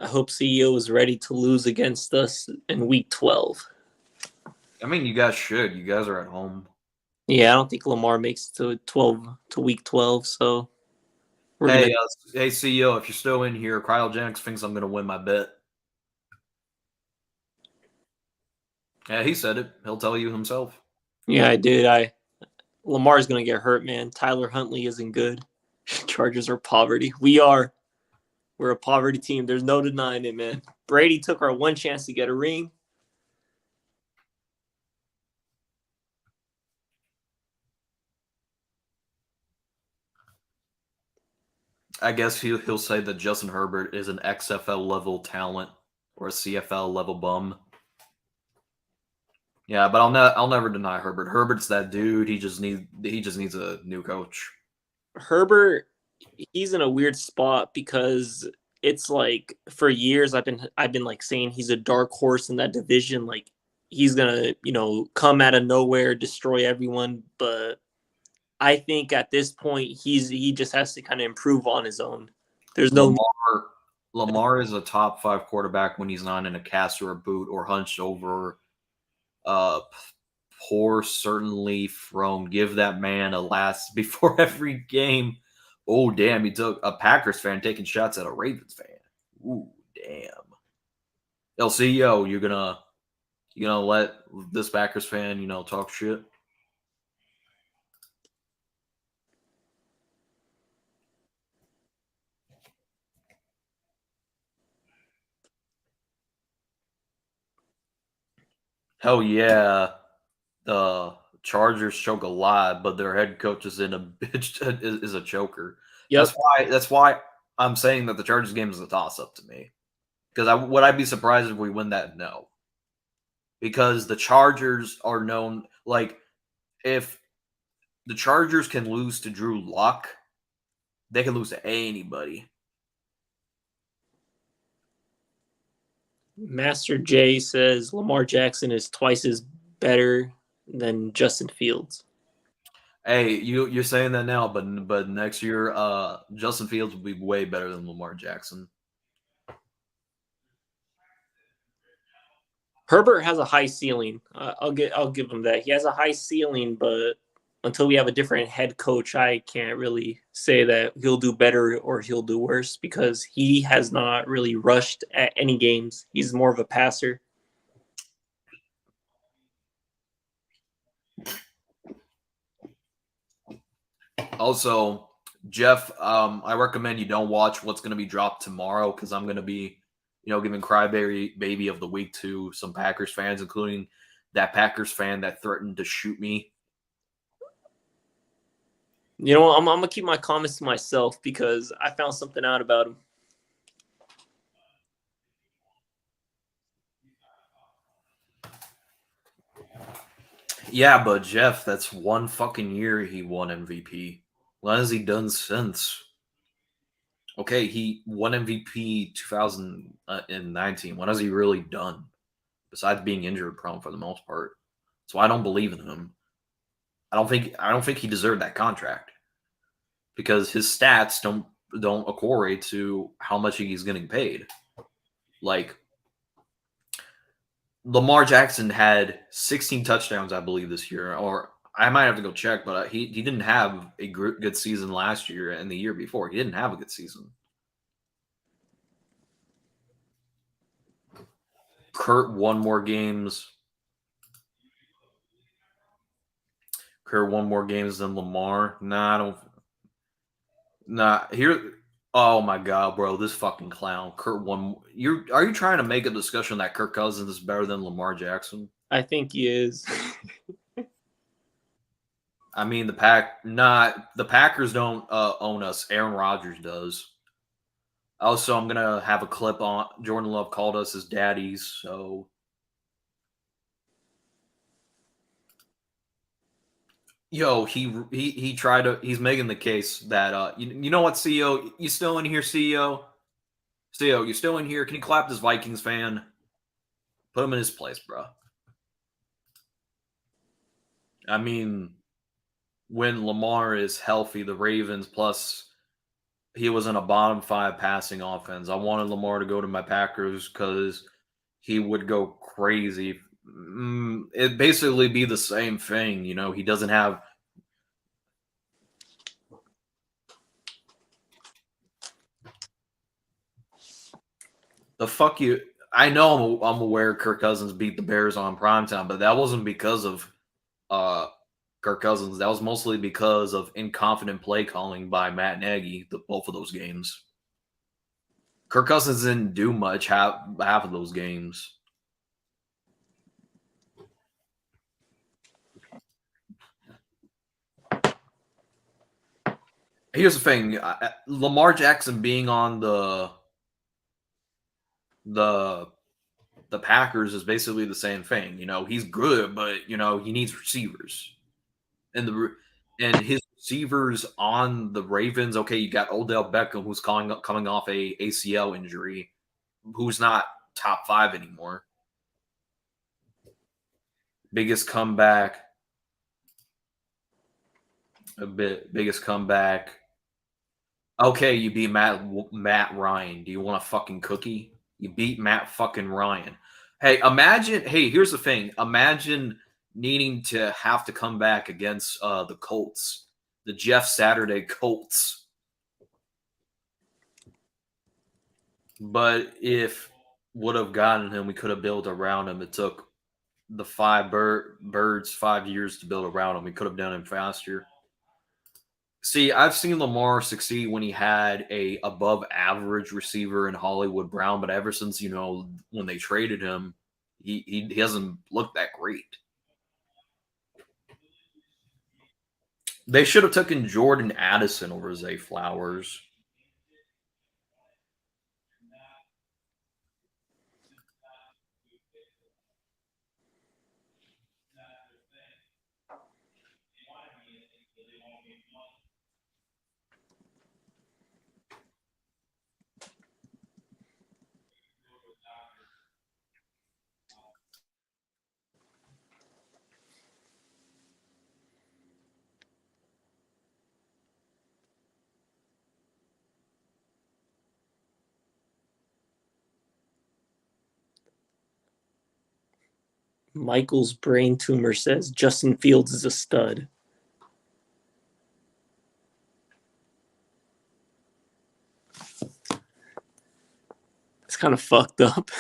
I hope CEO is ready to lose against us in week 12. I mean, you guys should. You guys are at home. Yeah, I don't think Lamar makes it to week 12, so Hey, CEO, if you're still in here, Cryogenics thinks I'm going to win my bet. Yeah, he said it. He'll tell you himself. Yeah, I did. Lamar's gonna get hurt, man. Tyler Huntley isn't good. Chargers are poverty. We're a poverty team. There's no denying it, man. Brady took our one chance to get a ring. I guess he'll say that Justin Herbert is an XFL level talent or a CFL level bum. Yeah, but I'll never deny Herbert. Herbert's that dude. He just needs a new coach. Herbert, he's in a weird spot because it's like for years I've been like saying he's a dark horse in that division. Like he's gonna, come out of nowhere, destroy everyone. But I think at this point he just has to kind of improve on his own. There's no Lamar is a top 5 quarterback when he's not in a cast or a boot or hunched over. Poor certainly from give that man a last before every game. Oh damn, he took a Packers fan taking shots at a Ravens fan. Ooh damn. CEO, you're gonna let this Packers fan talk shit? Hell yeah, the Chargers choke a lot, but their head coach is in a bitch is a choker. Yep. That's why I'm saying that the Chargers game is a toss up to me. Because would I be surprised if we win that? No. Because the Chargers are known, like, if the Chargers can lose to Drew Lock, they can lose to anybody. Master J says Lamar Jackson is twice as better than Justin Fields. Hey, you're saying that now, but next year, Justin Fields will be way better than Lamar Jackson. Herbert has a high ceiling. I'll give him that. He has a high ceiling, but until we have a different head coach, I can't really say that he'll do better or he'll do worse because he has not really rushed at any games. He's more of a passer. Also, Jeff, I recommend you don't watch what's going to be dropped tomorrow because I'm going to be, giving crybaby baby of the week to some Packers fans, including that Packers fan that threatened to shoot me. You know what? I'm gonna keep my comments to myself because I found something out about him. Yeah, but Jeff, that's one fucking year he won MVP. What has he done since? Okay, he won MVP 2019. What has he really done besides being injured prone for the most part? So I don't believe in him. I don't think he deserved that contract because his stats don't correlate to how much he's getting paid. Like Lamar Jackson had 16 touchdowns, I believe, this year, or I might have to go check, but he didn't have a good season last year and the year before. He didn't have a good season. Kurt won more games. Kurt won more games than Lamar. Nah, I don't. Nah, here. Oh my god, bro, this fucking clown. Kurt won. Are you trying to make a discussion that Kirk Cousins is better than Lamar Jackson? I think he is. I mean, the Packers don't own us. Aaron Rodgers does. Also, I'm gonna have a clip on Jordan Love called us his daddies. So, yo, he tried to. He's making the case that you know what, CEO, you still in here, CEO? CEO, you still in here? Can you clap this Vikings fan? Put him in his place, bro. I mean, when Lamar is healthy, the Ravens plus he was in a bottom 5 passing offense. I wanted Lamar to go to my Packers because he would go crazy. It'd basically be the same thing, he doesn't have. The fuck you. I know I'm aware Kirk Cousins beat the Bears on primetime, but that wasn't because of Kirk Cousins. That was mostly because of inconfident play calling by Matt Nagy, both of those games. Kirk Cousins didn't do much half of those games. Here's the thing: Lamar Jackson being on the Packers is basically the same thing. You know, he's good, but you know he needs receivers, and his receivers on the Ravens. Okay, you got Odell Beckham, who's coming off a ACL injury, who's not top 5 anymore. Biggest comeback. Biggest comeback. Okay, you beat Matt Ryan. Do you want a fucking cookie? You beat Matt fucking Ryan. Hey, imagine. Hey, here's the thing. Imagine needing to have to come back against the Colts, the Jeff Saturday Colts. But if would have gotten him, we could have built around him. It took the birds 5 years to build around him. We could have done him faster. See, I've seen Lamar succeed when he had a above average receiver in Hollywood Brown, but ever since, you know, when they traded him, he hasn't looked that great. They should have taken Jordan Addison over Zay Flowers. Michael's brain tumor says Justin Fields is a stud. It's kind of fucked up.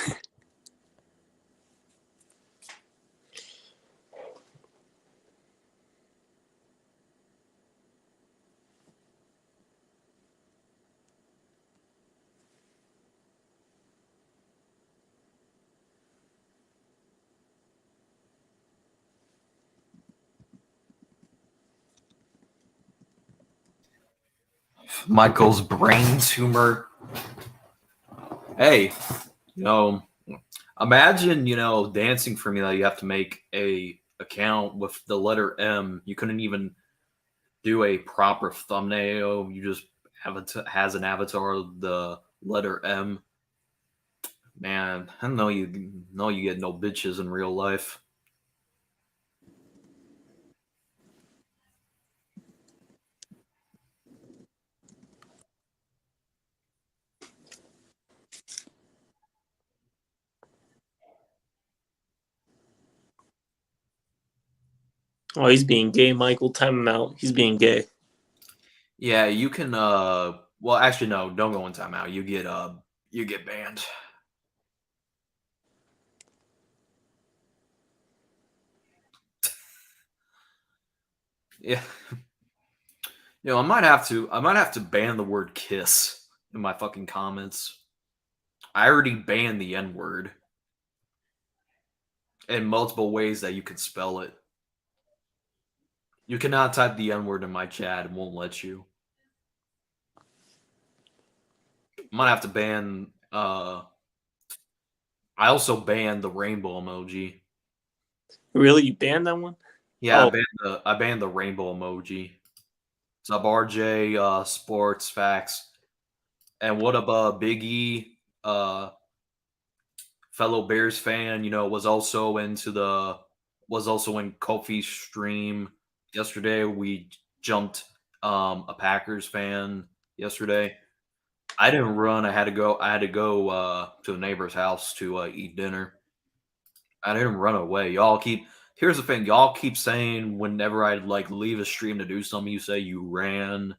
Michael's brain tumor. Hey, you know, imagine, you know, dancing for me that you have to make a account with the letter M. You couldn't even do a proper thumbnail. You just has an avatar of the letter M. Man, I know you get no bitches in real life. Oh, he's being gay, Michael. Time him out. He's being gay. Yeah, you can well actually no, don't go in timeout. You get banned. Yeah. You know, I might have to ban the word kiss in my fucking comments. I already banned the N-word in multiple ways that you can spell it. You cannot type the N-word in my chat, it won't let you. I might have to ban I also banned the rainbow emoji. Really? You banned that one? Yeah, Oh. I banned the rainbow emoji. What's up, RJ? Sports facts. And what about Big E? Fellow Bears fan, you know, was also in Kofi's stream yesterday. We jumped a Packers fan yesterday. I didn't run. I had to go to the neighbor's house to eat dinner. I didn't run away. Here's the thing. Y'all keep saying whenever I like leave a stream to do something, you say you ran.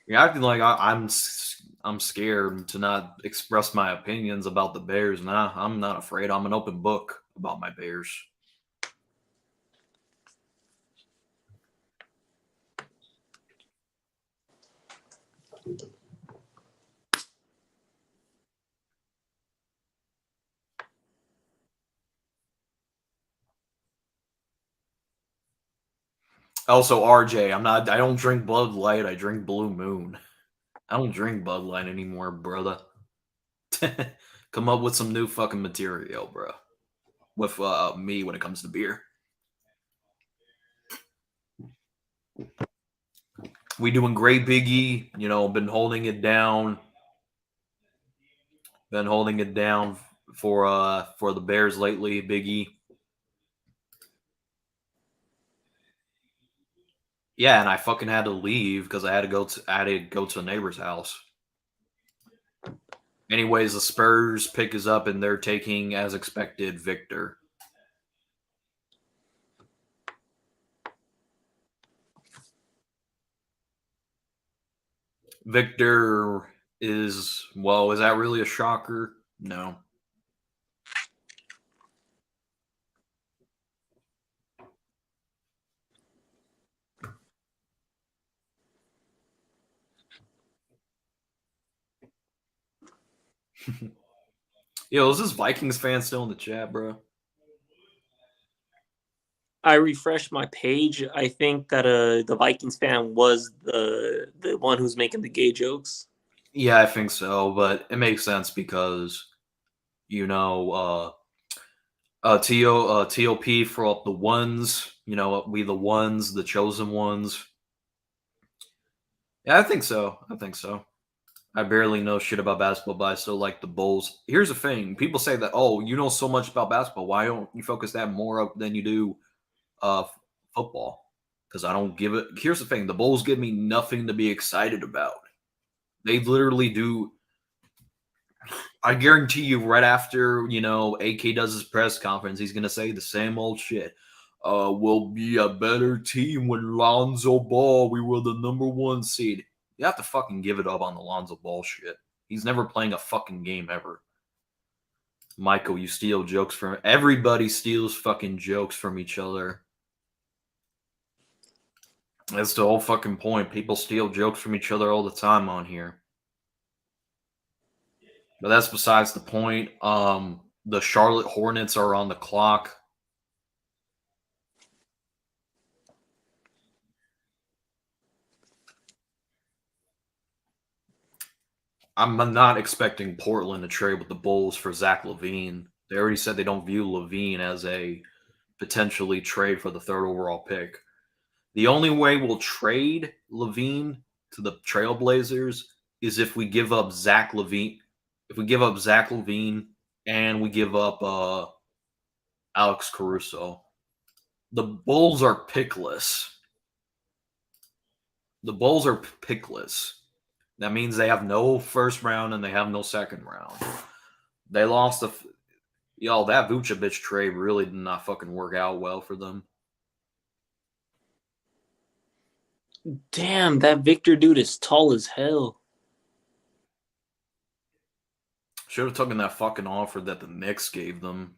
You're acting like I'm scared to not express my opinions about the Bears. Nah, I'm not afraid. I'm an open book about my Bears. Also, RJ, I don't drink Bud Light. I drink Blue Moon. I don't drink Bud Light anymore, brother. Come up with some new fucking material, bro. With me when it comes to beer. We doing great, Biggie. You know, been holding it down. Been holding it down for the Bears lately, Biggie. Yeah, and I fucking had to leave because I had to go to a neighbor's house. Anyways, the Spurs pick us up and they're taking, as expected, Victor. Victor is that really a shocker? No. Yo, is this Vikings fan still in the chat, bro? I refreshed my page. I think that the Vikings fan was the one who's making the gay jokes. Yeah, I think so, but it makes sense because you know, TOP for the ones, you know, we the ones, the chosen ones. Yeah, I think so. I barely know shit about basketball, but I still like the Bulls. Here's the thing: people say that, oh, you know so much about basketball. Why don't you focus that more up than you do football? Because I don't give it. Here's the thing: the Bulls give me nothing to be excited about. They literally do. I guarantee you, right after AK does his press conference, he's gonna say the same old shit. We'll be a better team when Lonzo Ball. We were the number 1 seed. You have to fucking give it up on the Lonzo Ball shit. He's never playing a fucking game ever. Michael, you steal jokes from everybody. Steals fucking jokes from each other. That's the whole fucking point. People steal jokes from each other all the time on here. But that's besides the point. The Charlotte Hornets are on the clock. I'm not expecting Portland to trade with the Bulls for Zach LaVine. They already said they don't view LaVine as a potentially trade for the 3rd overall pick. The only way we'll trade LaVine to the Trailblazers is if we give up Zach LaVine. If we give up Zach LaVine and we give up Alex Caruso. The Bulls are pickless. That means they have no first round and they have no second round. They lost that Vucevic trade really did not fucking work out well for them. Damn, that Victor dude is tall as hell. Should have taken that fucking offer that the Knicks gave them.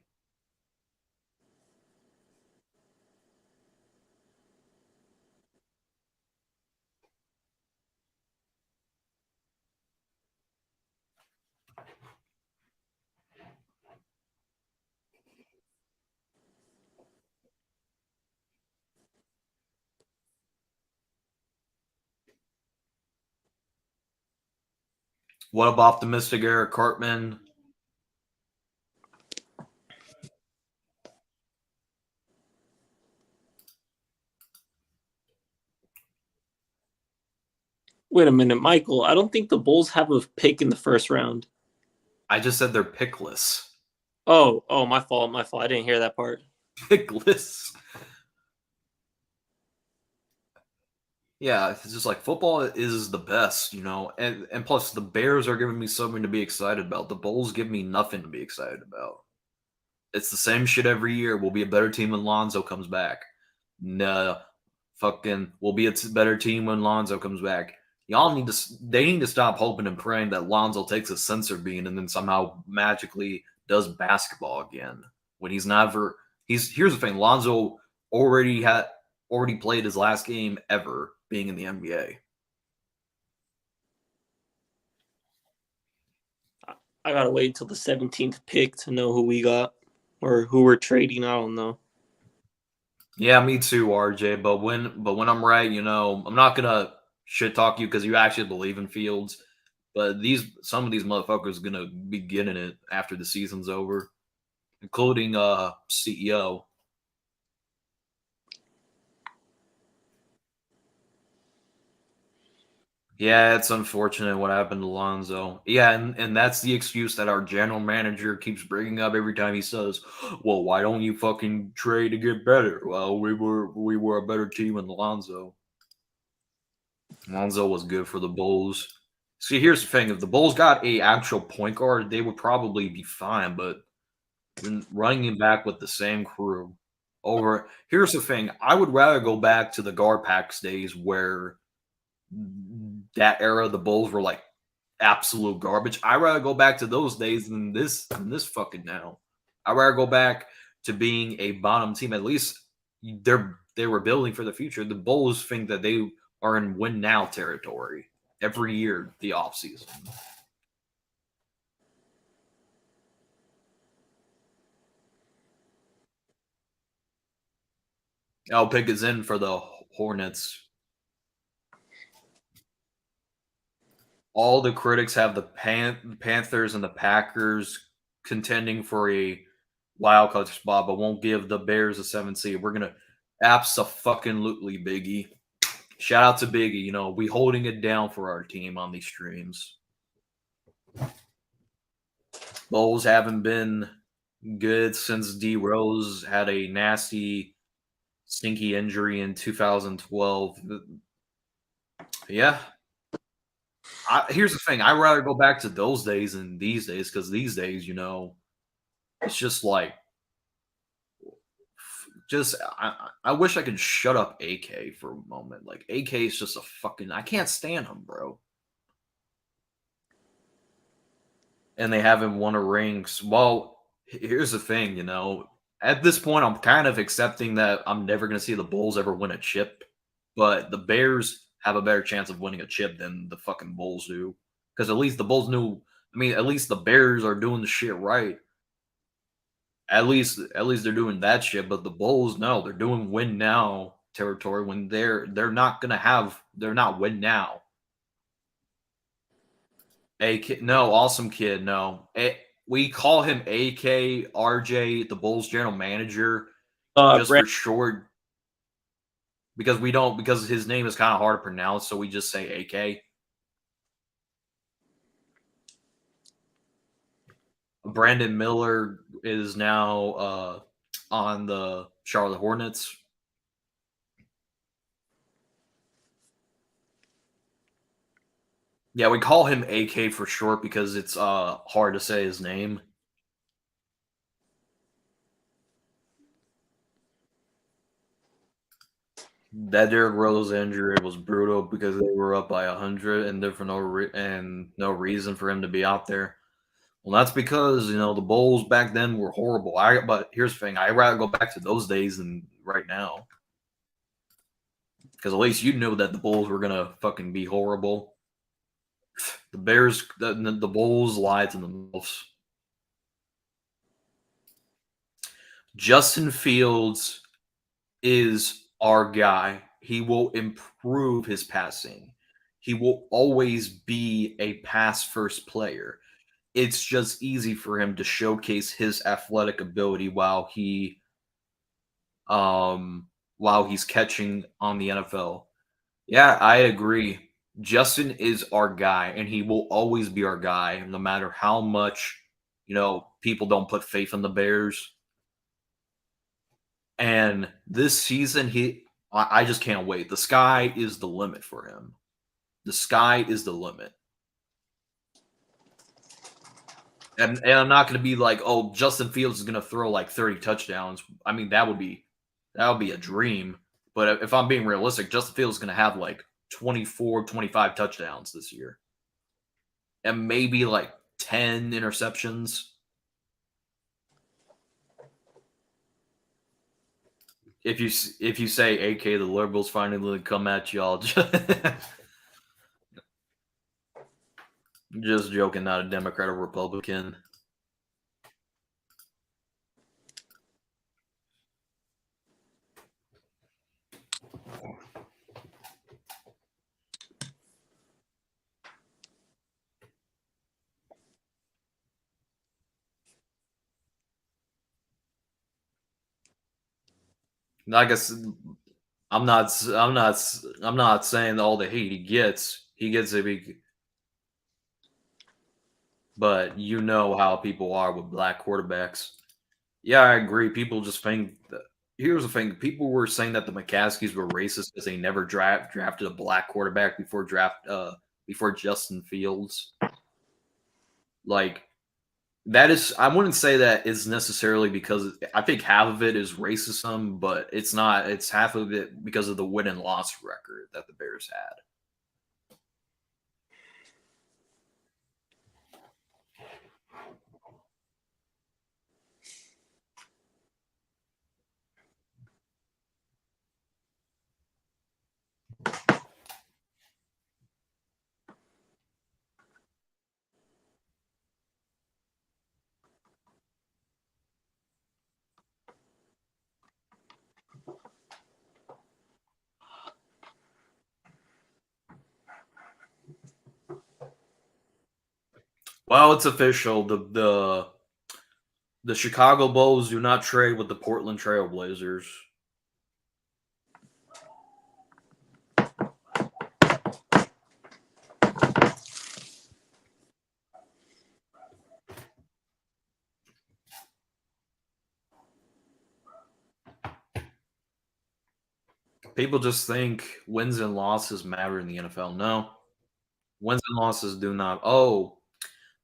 What up, optimistic Eric Cartman? Wait a minute, Michael. I don't think the Bulls have a pick in the first round. I just said they're pickless. Oh, my fault. I didn't hear that part. Pickless. Yeah, it's just like football is the best, and plus the Bears are giving me something to be excited about. The Bulls give me nothing to be excited about. It's the same shit every year. We'll be a better team when Lonzo comes back. No, fucking, we'll be a better team when Lonzo comes back. they need to stop hoping and praying that Lonzo takes a sensor bean and then somehow magically does basketball again when he's never. Here's the thing: Lonzo already played his last game ever being in the NBA. I gotta wait until the 17th pick to know who we got or who we're trading. I don't know. Yeah, me too, RJ. But when I'm right, I'm not gonna shit talk you because you actually believe in Fields. But some of these motherfuckers are gonna be getting it after the season's over, including CEO. Yeah, it's unfortunate what happened to Lonzo. Yeah, and that's the excuse that our general manager keeps bringing up every time he says, "Well, why don't you fucking trade to get better?" Well, we were a better team than Lonzo. Lonzo was good for the Bulls. See, here's the thing: if the Bulls got a actual point guard, they would probably be fine. But running it back with the same crew over. Here's the thing: I would rather go back to the guard packs days where that era the Bulls were like absolute garbage. I'd rather go back to those days than this fucking now. I'd rather go back to being a bottom team. At least they were building for the future. The Bulls think that they are in win now territory every year the offseason. I'll pick is in for the Hornets. All the critics have the Panthers and the Packers contending for a wild card spot, but won't give the Bears a 7 seed. We're gonna abso-fucking-lutely Biggie. Shout out to Biggie. We holding it down for our team on these streams. Bulls haven't been good since D Rose had a nasty, stinky injury in 2012. Yeah. Here's the thing. I'd rather go back to those days than these days because these days, it's just like, I wish I could shut up AK for a moment. Like, AK is just I can't stand him, bro. And they haven't won a ring. Well, here's the thing, at this point, I'm kind of accepting that I'm never going to see the Bulls ever win a chip, but the Bears have a better chance of winning a chip than the fucking Bulls do. Because at least the Bulls at least the Bears are doing the shit right. At least they're doing that shit, but the Bulls, no, they're doing win now territory when they're not win now. No, awesome kid, no. We call him AK RJ, the Bulls general manager, just for short. Because his name is kind of hard to pronounce, so we just say AK. Brandon Miller is now on the Charlotte Hornets. Yeah, we call him AK for short because it's hard to say his name. That Derrick Rose injury was brutal because they were up by 100 and there for no reason for him to be out there. Well, that's because the Bulls back then were horrible. But here's the thing: I'd rather go back to those days than right now, because at least you knew that the Bulls were gonna fucking be horrible. The Bears, the Bulls lied to themselves. Justin Fields is our guy. He will improve his passing. He will always be a pass-first player. It's just easy for him to showcase his athletic ability while he's catching on the NFL. Yeah, I agree. Justin is our guy, and he will always be our guy, no matter how much people don't put faith in the Bears. And this season, I just can't wait. The sky is the limit for him. The sky is the limit. And I'm not going to be like, oh, Justin Fields is going to throw like 30 touchdowns. That would be a dream. But if I'm being realistic, Justin Fields is going to have like 24, 25 touchdowns this year. And maybe like 10 interceptions. If you say AK, the liberals finally come at y'all. Just joking, not a Democrat or Republican. I guess I'm not saying all the hate he gets it, but you know how people are with black quarterbacks. Yeah, I agree. People just think that, here's the thing: people were saying that the McCaskies were racist because they never drafted a black quarterback before Justin Fields. Like that is, I wouldn't say that is necessarily because I think half of it is racism, but it's not. It's half of it because of the win and loss record that the Bears had. Well, it's official. The Chicago Bulls do not trade with the Portland Trail Blazers. People just think wins and losses matter in the NFL. No, wins and losses do not. Oh,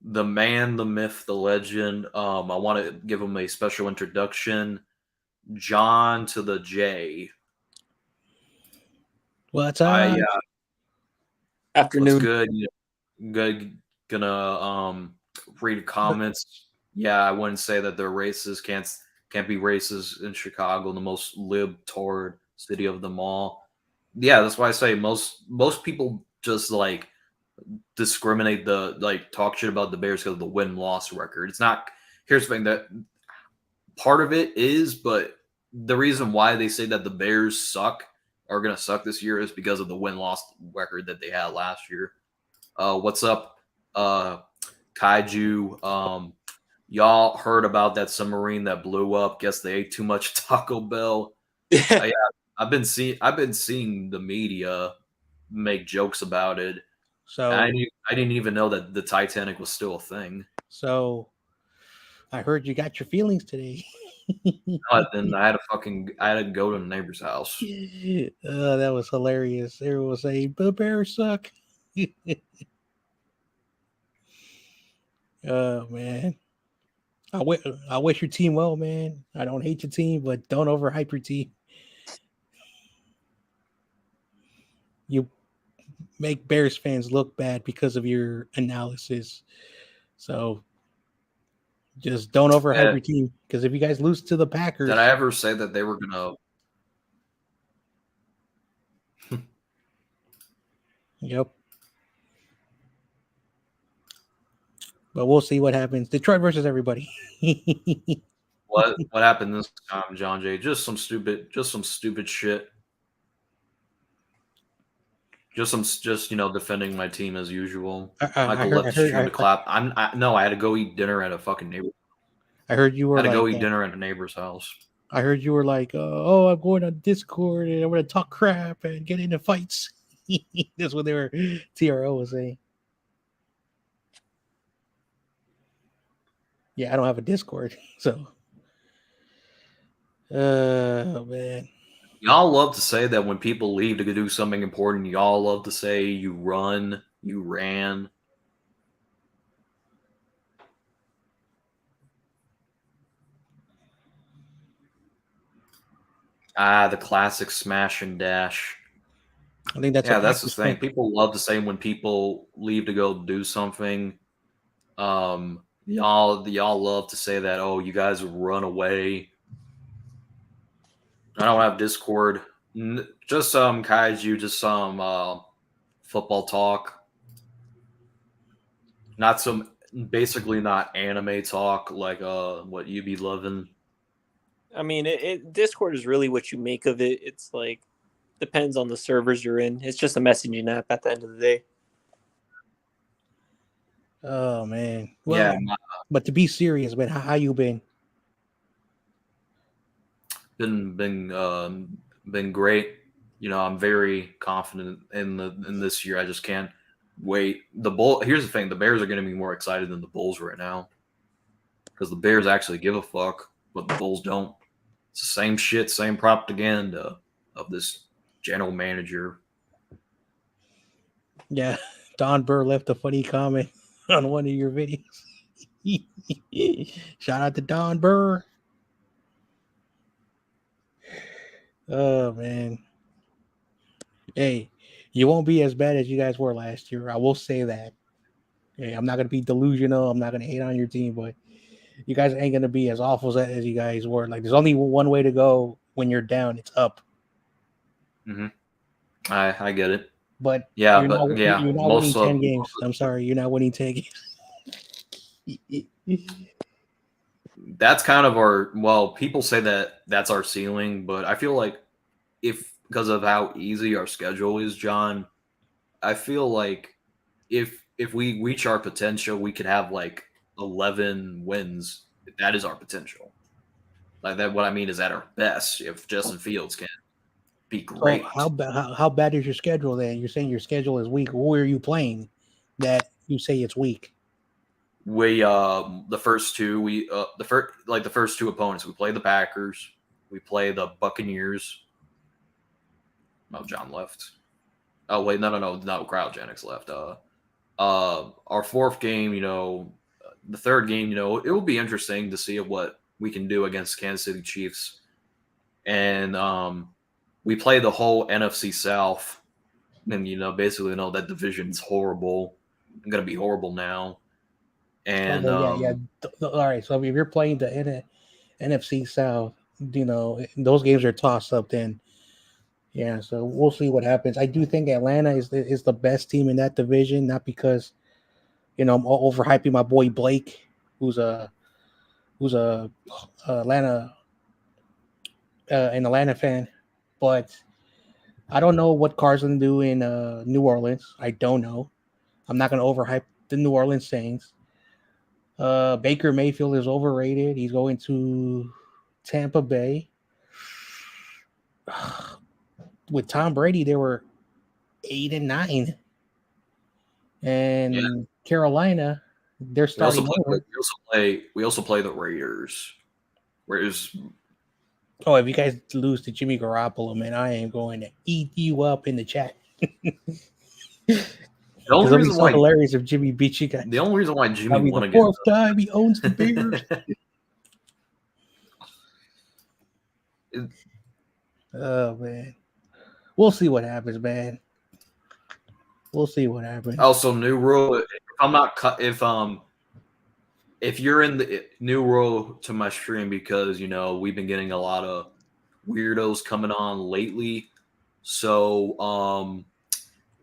the man, the myth, the legend. I want to give him a special introduction. John to the J. What's up? Afternoon. What's good? Good. Gonna read comments. Yeah, I wouldn't say that they're racist. Can't be racist in Chicago, the most libtard city of them all. Yeah, that's why I say most people just like discriminate talk shit about the Bears because of the win-loss record. It's not. Here's the thing, that part of it is, but the reason why they say that the Bears are gonna suck this year is because of the win-loss record that they had last year. What's up, Kaiju? Y'all heard about that submarine that blew up? Guess they ate too much Taco Bell. Yeah, I've been seeing the media make jokes about it. So I didn't even know that the Titanic was still a thing. So I heard you got your feelings today. Then I had to go to the neighbor's house. That was hilarious. Everyone was saying the Bears suck. Oh man. I wish your team well, man. I don't hate your team, but don't overhype your team. You make Bears fans look bad because of your analysis. So just don't overhype your team. Because if you guys lose to the Packers. Did I ever say that they were gonna? Yep. But we'll see what happens. Detroit versus everybody. What happened this time, John Jay? Just some stupid shit. Just defending my team as usual. Michael left the stream to clap. I had to go eat dinner at a fucking neighbor. I heard you were go eat dinner at a neighbor's house. I heard you were like, oh, I'm going on Discord and I'm going to talk crap and get into fights. That's what TRO was saying. Yeah, I don't have a Discord, so. Oh, man. Y'all love to say that when people leave to go do something important. Y'all love to say you ran. The classic smash and dash. I think that's Yeah, an that's the active thing. thing. People love to say when people leave to go do something, y'all love to say that, oh, you guys run away. I don't have Discord. Just some kaiju, just some football talk. Not some, basically not anime talk like what you be loving. I mean, Discord is really what you make of it. It's like depends on the servers you're in. It's just a messaging app at the end of the day. Oh man. Well, Yeah, but to be serious, man, how you been? been great. You know, I'm very confident in this year. I just can't wait. Here's the thing: the Bears are going to be more excited than the Bulls right now because the Bears actually give a fuck, but the Bulls don't. It's the same shit, same propaganda of this general manager. Yeah, Don Burr left a funny comment on one of your videos. Shout out to Don Burr. Oh man. Hey, you won't be as bad as you guys were last year. I will say that. Hey, I'm not gonna be delusional. I'm not gonna hate on your team, but you guys ain't gonna be as awful as you guys were. Like, there's only one way to go when you're down. It's up. Mm-hmm. I get it. But Yeah, you're but not yeah, you're not winning 10 games. I'm sorry, you're not winning 10 games. that's kind of our. Well, people say that that's our ceiling, but I feel like if because of how easy our schedule is, John, I feel like if we reach our potential, we could have like 11 wins. That is our potential. Like that. What I mean is at our best. If Justin Fields can be So great, how bad is your schedule then? You're saying your schedule is weak. Who are you playing that you say it's weak? we the first two the first two opponents we play the Packers, we play the Buccaneers. Oh, John left. Oh wait, no, Cryogenics left. Our fourth game, the third game, it will be interesting to see what we can do against Kansas City Chiefs, and we play the whole NFC South, and basically, that division's horrible. I'm gonna be horrible now, and Okay, yeah. All right. So if you're playing the NFC South, those games are toss up. Then, yeah. So we'll see what happens. I do think Atlanta is the best team in that division, not because I'm overhyping my boy Blake, who's a Atlanta an Atlanta fan, but I don't know what Carr's gonna do in New Orleans. I don't know. I'm not gonna overhype the New Orleans Saints. Baker Mayfield is overrated. He's going to Tampa Bay. With Tom Brady, they were 8-9, yeah, and Carolina, they're we also starting play over. we also play the Raiders. Raiders. Oh, if you guys lose to Jimmy Garoppolo, man, I am going to eat you up in the chat. The Because only it'll be reason so why hilarious if Jimmy beats you guys. the only reason why Jimmy That'll be won the against fourth time he owns the Bears. Oh man, we'll see what happens, man. We'll see what happens. Also, new rule. If I'm not cut, if you're in the new rule to my stream, because we've been getting a lot of weirdos coming on lately. So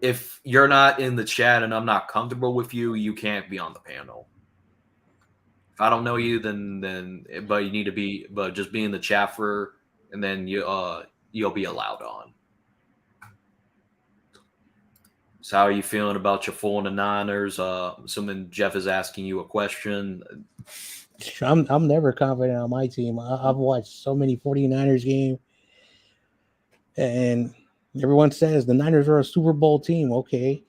if you're not in the chat and I'm not comfortable with you, you can't be on the panel. If I don't know you, then but you need to be, but just be in the chat and then you'll be allowed on. So how are you feeling about your 4-Niners? Assuming Jeff is asking you a question. I'm never confident on my team. I've watched so many 49ers games, and everyone says the Niners are a Super Bowl team. Okay,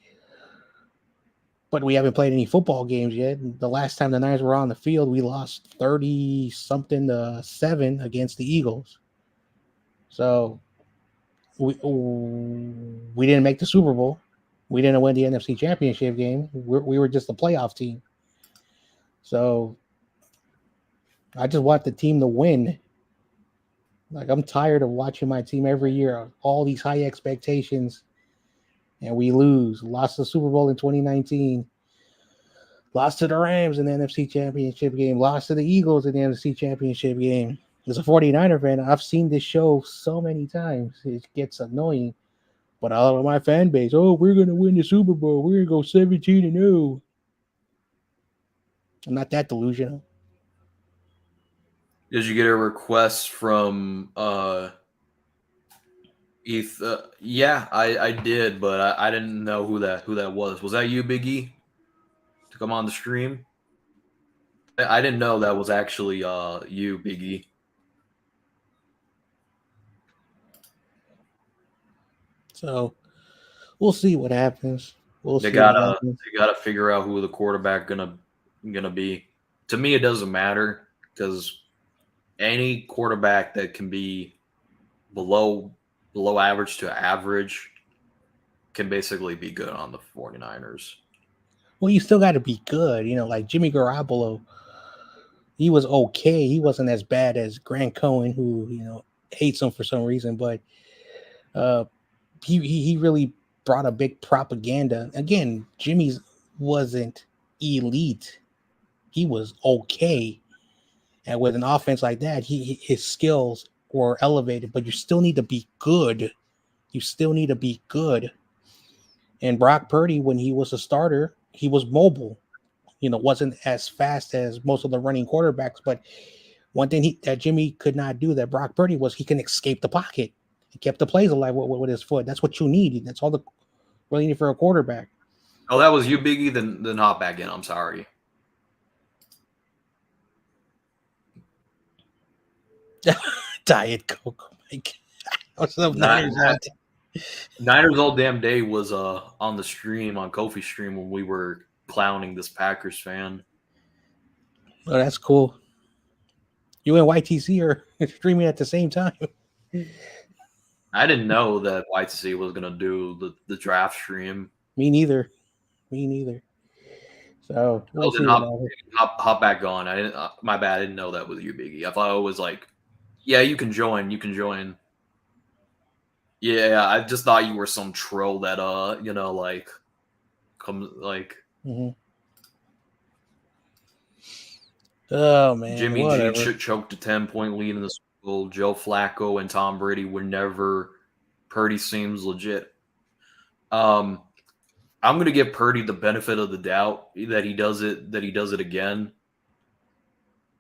but we haven't played any football games yet. The last time the Niners were on the field, we lost 30 something to 7 against the Eagles. So we didn't make the Super Bowl. We didn't win the NFC Championship game. We were just a playoff team. So I just want the team to win. Like, I'm tired of watching my team every year, all these high expectations, and we lose. Lost the Super Bowl in 2019. Lost to the Rams in the NFC Championship game. Lost to the Eagles in the NFC Championship game. As a 49er fan, I've seen this show so many times. It gets annoying. But all of my fan base, oh, we're going to win the Super Bowl. We're going to go 17-0. I'm not that delusional. Did you get a request from Eth? Yeah, I did, but I didn't know who that was. Was that you, Big E, to come on the stream? I didn't know that was actually you, Big E. So we'll see what happens. They gotta figure out who the quarterback gonna be. To me, it doesn't matter because any quarterback that can be below average to average can basically be good on the 49ers. Well, you still got to be good. Like Jimmy Garoppolo, he was okay. He wasn't as bad as Grant Cohen, who, hates him for some reason. But he really brought a big propaganda. Again, Jimmy's wasn't elite. He was okay. And with an offense like that, his skills were elevated, but you still need to be good. You still need to be good. And Brock Purdy, when he was a starter, he was mobile. Wasn't as fast as most of the running quarterbacks. But one thing that Jimmy could not do that Brock Purdy was he can escape the pocket. He kept the plays alive with his foot. That's what you need. That's all the really need for a quarterback. Oh, that was you, Biggie. Then hop back in. I'm sorry. Diet Coke, Mike. What's up, Niners? Niners all damn day was on the stream on Kofi stream when we were clowning this Packers fan. Oh, that's cool. You and YTC are streaming at the same time. I didn't know that YTC was gonna do the draft stream. Me neither. So we'll see. Hop back on. I didn't. My bad. I didn't know that was you, Biggie. I thought it was like, yeah, you can join. Yeah, I just thought you were some troll that comes like. Mm-hmm. Oh man, Jimmy whatever. G choked a 10-point lead in the Super Bowl. Joe Flacco and Tom Brady were never. Purdy seems legit. I'm going to give Purdy the benefit of the doubt that he does it again,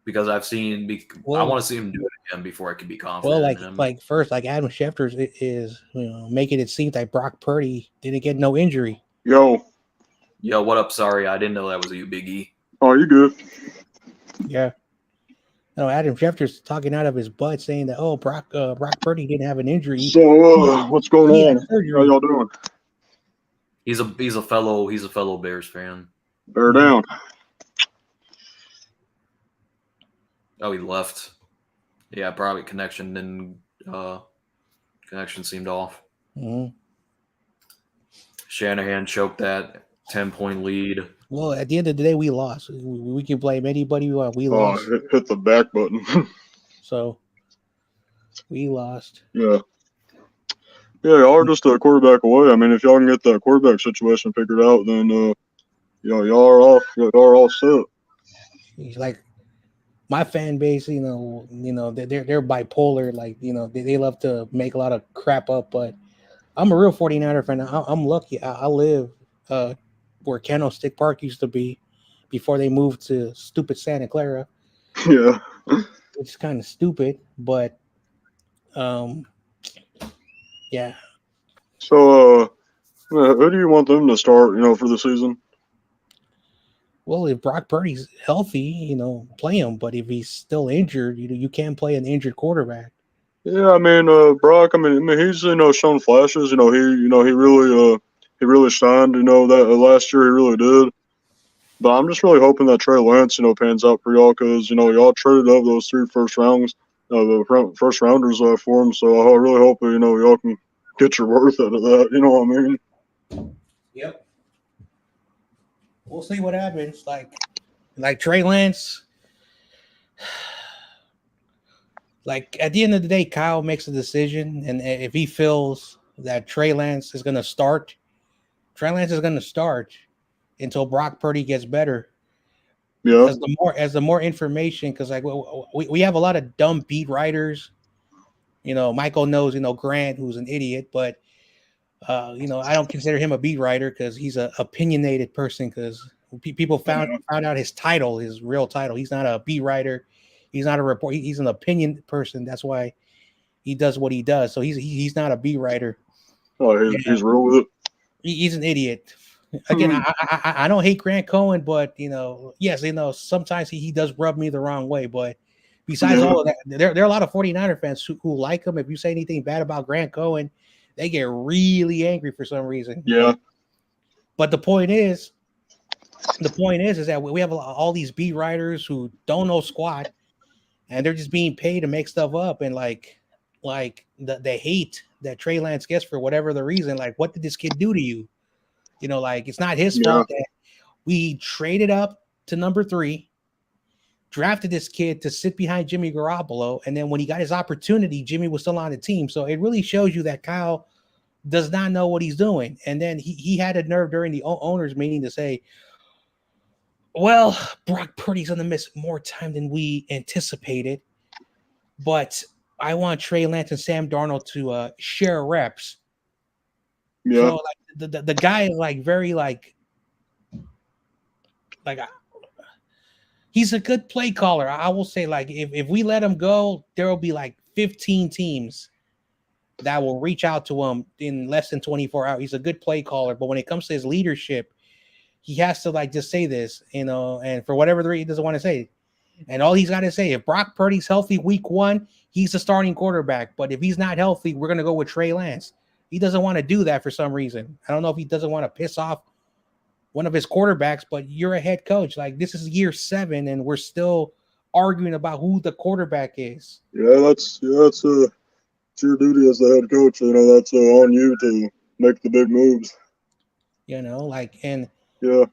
because I've seen. I want to see him do it again before I can be confident. Well, like first, like Adam Schefter is making it seem like Brock Purdy didn't get no injury. Yo, what up? Sorry, I didn't know that was you, Big E. Oh, you good? Yeah. No, Adam Schefter's talking out of his butt saying that Brock Purdy didn't have an injury. So what's going on? How y'all doing? He's a fellow Bears fan. Bear down. Oh, he left. Yeah, probably connection seemed off. Mm-hmm. Shanahan choked that 10-point lead. Well, at the end of the day, we lost. We can blame anybody we want. We lost. Hit the back button. So we lost. Yeah, y'all are just a quarterback away. I mean, if y'all can get that quarterback situation figured out, then y'all are off. Y'all are all set. Like my fan base, they're bipolar. Like they love to make a lot of crap up. But I'm a real 49er fan. I'm lucky. I live where Candlestick Park used to be before they moved to stupid Santa Clara. Yeah. It's kind of stupid, but yeah. So who do you want them to start, for the season? Well, if Brock Purdy's healthy, play him. But if he's still injured, you can't play an injured quarterback. Yeah, I mean, Brock. I mean, he's shown flashes. He really shined. That last year he really did. But I'm just really hoping that Trey Lance, pans out for y'all, because y'all traded up those 3 first rounders for him. So I really hope y'all can get your worth out of that. You know what I mean? Yep. We'll see what happens. Like Trey Lance. Like at the end of the day, Kyle makes a decision, and if he feels that Trey Lance is going to start, Trey Lance is going to start until Brock Purdy gets better. Yeah. As the more information, because like we have a lot of dumb beat writers. Michael knows, Grant, who's an idiot, but I don't consider him a beat writer because he's an opinionated person. Because people found out his title, his real title. He's not a beat writer. He's not a report. He's an opinion person. That's why he does what he does. So he's not a beat writer. Oh, he's real with it. He's an idiot. Again, I don't hate Grant Cohen, but yes, sometimes he does rub me the wrong way. But besides all of that, there are a lot of 49er fans who like him. If you say anything bad about Grant Cohen, they get really angry for some reason. Yeah. But the point is that we have all these beat writers who don't know squat, and they're just being paid to make stuff up. And like the hate that Trey Lance gets for whatever the reason, like, what did this kid do to you? It's not his fault that we traded up to number 3, drafted this kid to sit behind Jimmy Garoppolo, and then when he got his opportunity, Jimmy was still on the team. So it really shows you that Kyle does not know what he's doing. And then he had a nerve during the owners meeting to say, well, Brock Purdy's going to miss more time than we anticipated, but I want Trey Lance and Sam Darnold to share reps. Yeah. So like the guy is like very like he's a good play caller. I will say, like, if we let him go, there will be like 15 teams that will reach out to him in less than 24 hours. He's a good play caller, but when it comes to his leadership, he has to like just say this, and for whatever the reason he doesn't want to say it. And all he's got to say, if Brock Purdy's healthy week 1, he's the starting quarterback. But if he's not healthy, we're going to go with Trey Lance. He doesn't want to do that for some reason. I don't know if he doesn't want to piss off one of his quarterbacks, but you're a head coach. Like, this is year 7, and we're still arguing about who the quarterback is. Yeah, that's your duty as the head coach. That's on you to make the big moves. And yeah.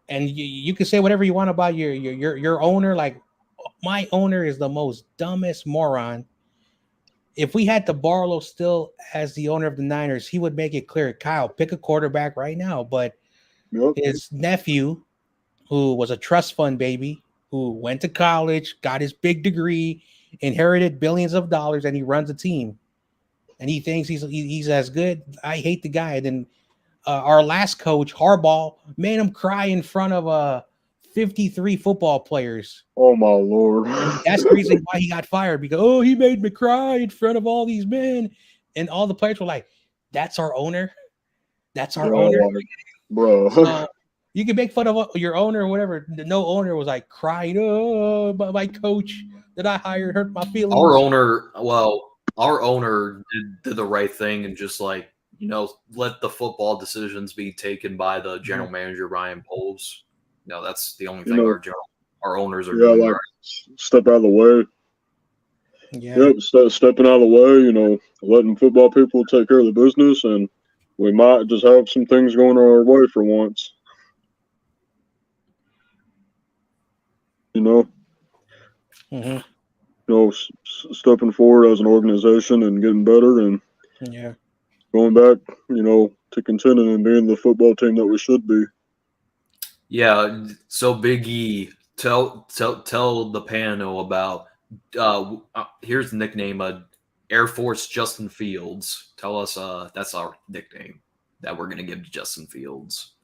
And you can say whatever you want about your owner. Like, my owner is the most dumbest moron. If we had Barlow still as the owner of the Niners, he would make it clear, Kyle, pick a quarterback right now. But his nephew, who was a trust fund baby, who went to college, got his big degree, inherited billions of dollars, and he runs a team. And he thinks he's as good. I hate the guy. And then our last coach, Harbaugh, made him cry in front of 53 football players. Oh, my Lord. And that's the reason why he got fired, because, he made me cry in front of all these men. And all the players were like, that's our owner? That's our owner? Bro. So you can make fun of your owner or whatever. No owner was like crying, my coach that I hired hurt my feelings. Our owner did the right thing and just like, let the football decisions be taken by the general manager, Ryan Poles. That's the only thing our owners are doing. Like, step out of the way. Yeah. Yep, stepping out of the way, letting football people take care of the business, and we might just have some things going our way for once. Stepping forward as an organization and getting better and going back, to contending and being the football team that we should be. Yeah. So Big E, tell the panel about here's the nickname, Air Force Justin Fields. Tell us that's our nickname that we're gonna give to Justin Fields.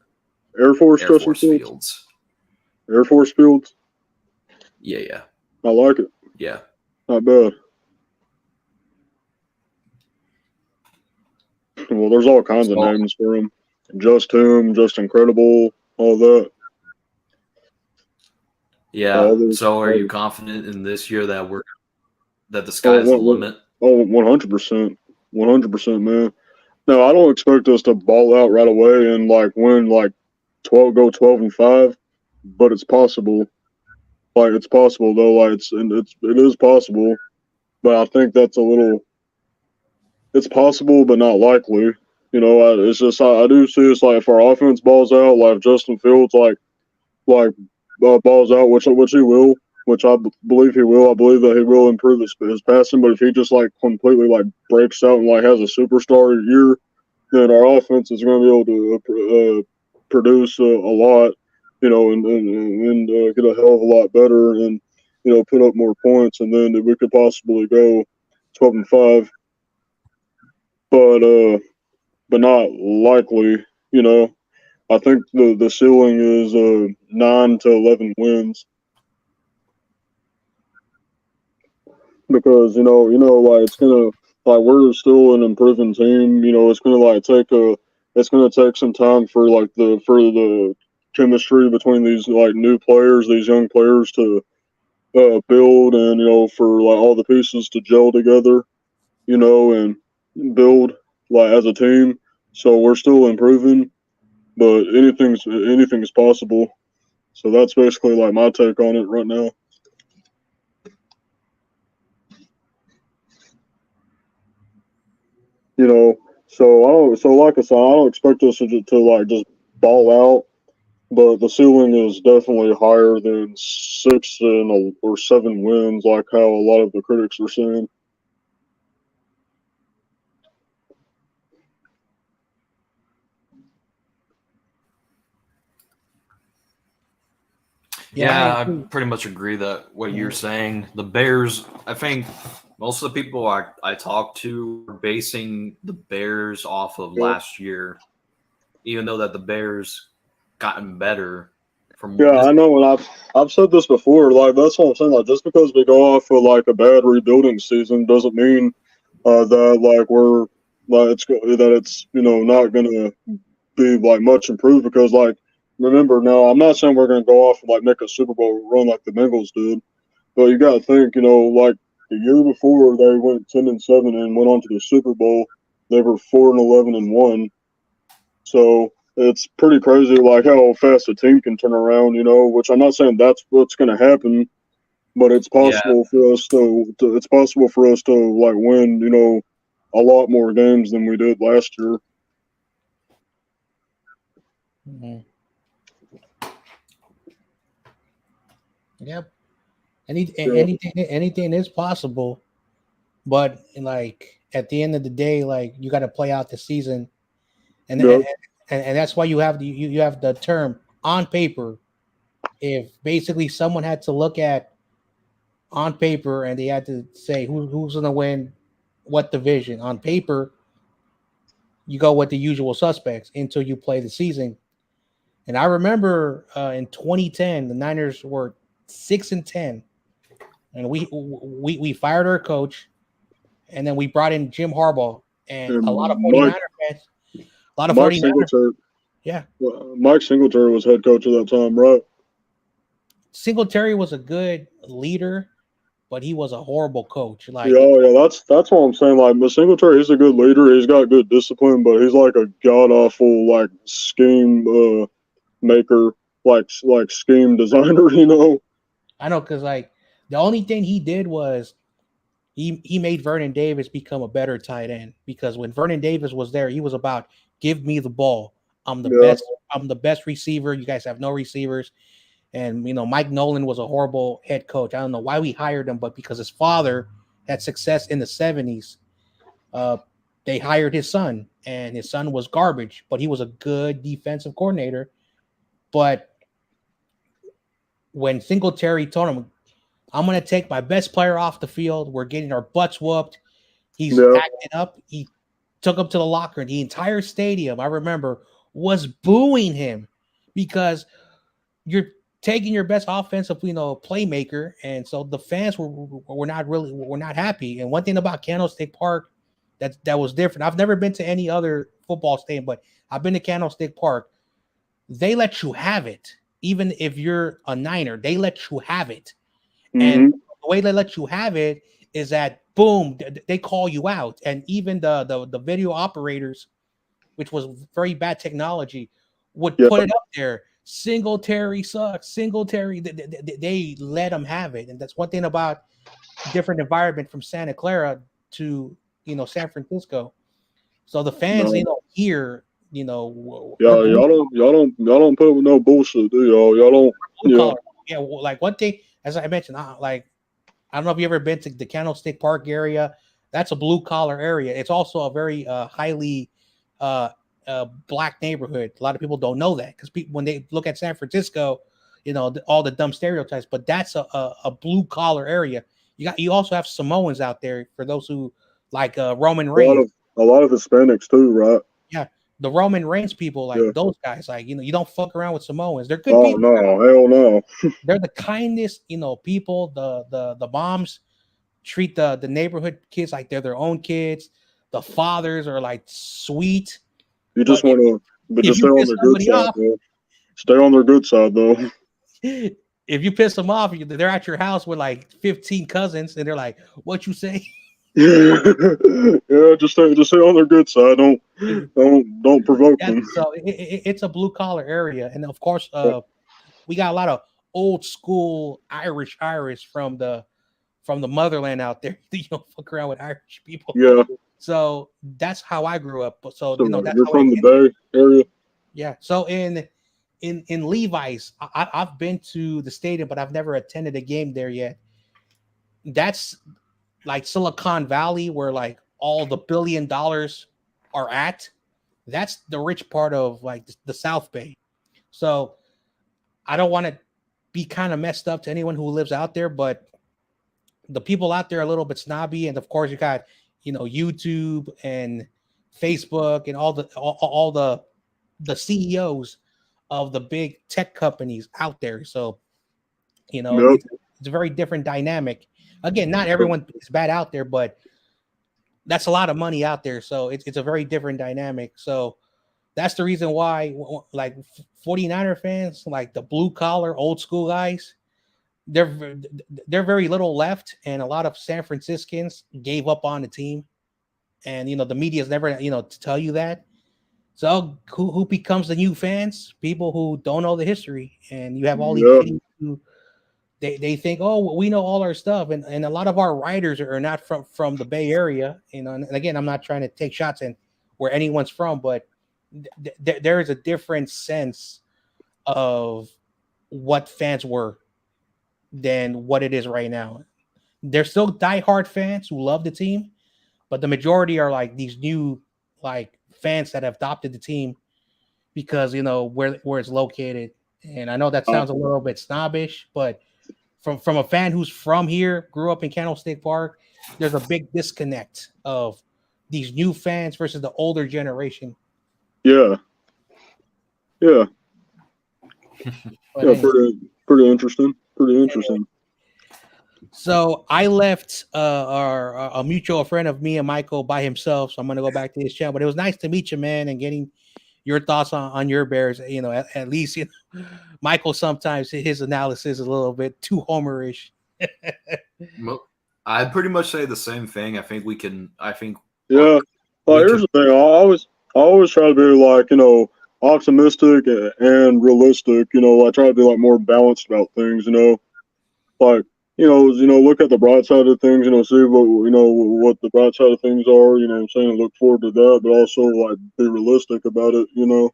Air Force Fields. Air Force Fields. Yeah. I like it. Yeah. Not bad. Well, there's all kinds of names for him. Just him, just incredible, all that. Yeah. So are you confident in this year that the sky's the limit? Oh, 100%. 100%, man. No, I don't expect us to ball out right away and win 12-5, but it's possible. It's possible though. It is possible, but I think that's it's possible, but not likely. It's just I do see it's if our offense balls out, if Justin Fields balls out, which he will, which I believe he will. I believe that he will improve his passing, but if he just completely breaks out and has a superstar year, then our offense is going to be able to produce a lot, and get a hell of a lot better, and put up more points, and then we could possibly go 12-5, but not likely. I think the ceiling is 9 to 11 wins. Because like it's gonna, like, we're still an improving team. It's gonna take some time for the chemistry between these like new players, these young players to build, and for like all the pieces to gel together, and build like as a team. So we're still improving, but anything's possible. So that's basically like my take on it right now. So like I said, I don't expect us to like just ball out, but the ceiling is definitely higher than or 7 wins, like how a lot of the critics are saying. Yeah, I pretty much agree that what you're saying. The Bears, I think most of the people I talk to are basing the Bears off of last year, even though that the Bears gotten better from I know, and I've said this before. Like, that's what I'm saying. Like, just because we go off of like a bad rebuilding season doesn't mean that like we're like it's not gonna be like much improved. Because like, remember, now I'm not saying we're gonna go off and like make a Super Bowl run like the Bengals did, but you got to think, like the year before they went 10-7 and went on to the Super Bowl, they were 4-11-1. So it's pretty crazy, like how fast a team can turn around. Which I'm not saying that's what's going to happen, but it's possible for us to like win, a lot more games than we did last year. Mm-hmm. Yep. Anything is possible, but like at the end of the day, like you got to play out the season, and that's why you have the term on paper. If basically someone had to look at on paper and they had to say who's going to win what division on paper, you go with the usual suspects until you play the season. And I remember in 2010, the Niners were 6-10. And we fired our coach, and then we brought in Jim Harbaugh, and a lot of 49er fans, a lot of 49ers. Yeah, Mike Singletary was head coach at that time, right? Singletary was a good leader, but he was a horrible coach. Like, that's what I'm saying. Like, Singletary, he's a good leader. He's got good discipline, but he's like a god awful like scheme maker, like scheme designer. I know, because like the only thing he did was he made Vernon Davis become a better tight end, because when Vernon Davis was there, he was about give me the ball. I'm the best. I'm the best receiver. You guys have no receivers. And Mike Nolan was a horrible head coach. I don't know why we hired him, but because his father had success in the 70s, they hired his son, and his son was garbage, but he was a good defensive coordinator. But when Singletary told him, I'm going to take my best player off the field, we're getting our butts whooped, he's acting up. He took him to the locker, and the entire stadium, I remember, was booing him because you're taking your best offensive, playmaker, and so the fans were not happy. And one thing about Candlestick Park that was different. I've never been to any other football stadium, but I've been to Candlestick Park. They let you have it, even if you're a Niner. They let you have it, and the way they let you have it is that boom, they call you out, and even the video operators, which was very bad technology, would put it up there. Singletary sucks. Singletary, they let them have it, and that's one thing about different environment from Santa Clara to San Francisco. So the fans, here, y'all don't put up with no bullshit, do y'all? Y'all don't. Yeah, like one thing, as I mentioned, I don't know if you ever been to the Candlestick Park area. That's a blue collar area. It's also a very highly black neighborhood. A lot of people don't know that because people when they look at San Francisco, all the dumb stereotypes. But that's a blue collar area. You also have Samoans out there for those who like Roman Reigns. A lot of Hispanics too, right? Yeah, the Roman Reigns people, like Yeah. those guys, like you don't fuck around with Samoans. They're good Oh people. no, hell no. They're the kindest, people. The moms treat the neighborhood kids like they're their own kids. The fathers are like sweet. You But just want to, but if just stay you on piss their good somebody side, off, though. Stay on their good side, though. if you piss them off, they're at your house with like 15 cousins, and they're like, "What you say?" Yeah, just stay on their good side. Don't provoke Yeah, them. so it's a blue collar area, and of course, we got a lot of old school Irish from the motherland out there. You don't fuck around with Irish people. Yeah. So that's how I grew up. So So that's you're how from the Bay Area. yeah. So in Levi's, I've been to the stadium, but I've never attended a game there yet. That's like Silicon Valley, where like all the $1 billion are at. That's the rich part of like the South Bay. So I don't want to be kind of messed up to anyone who lives out there, but the people out there are a little bit snobby, and of course you got YouTube and Facebook and all the CEOs of the big tech companies out there. So Yep. it's a very different dynamic. Again, not everyone is bad out there, but that's a lot of money out there. So it's a very different dynamic. So that's the reason why like 49er fans, like the blue collar old school guys, they're very little left, and a lot of San Franciscans gave up on the team, and the media's never to tell you that. So who becomes the new fans? People who don't know the history, and you have all these Yeah. idiots who they think, oh, we know all our stuff, and a lot of our writers are not from the Bay Area, and again, I'm not trying to take shots in where anyone's from, but there is a different sense of what fans were than what it is right now. There's still diehard fans who love the team, but the majority are like these new like fans that have adopted the team because where it's located. And I know that sounds a little bit snobbish, but from a fan who's from here, grew up in Candlestick Park, there's a big disconnect of these new fans versus the older generation. Yeah. Yeah. But Yeah. anyway. Pretty interesting. Pretty interesting. So I left a mutual friend of me and Michael by himself. So I'm gonna go back to his channel. But it was nice to meet you, man, and getting your thoughts on your Bears. At least Michael sometimes his analysis is a little bit too homerish. Well, I pretty much say the same thing. I think we can. I think. Yeah. Here's the thing. I always try to be like optimistic and realistic. I try to be like more balanced about things. Like look at the bright side of things. See what the bright side of things are. What I'm saying, look forward to that, but also like be realistic about it. Yeah.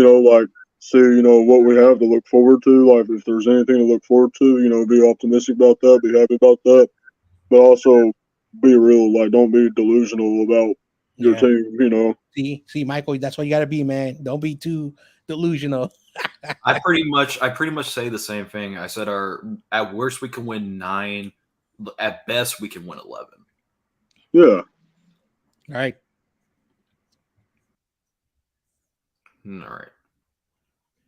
Like see what we have to look forward to. Like if there's anything to look forward to, be optimistic about that, be happy about that, but also be real. Like don't be delusional about your team. See, Michael, that's what you got to be, man. Don't be too delusional. I pretty much say the same thing. I said at worst we can win 9, at best we can win 11. Yeah. All right. All right.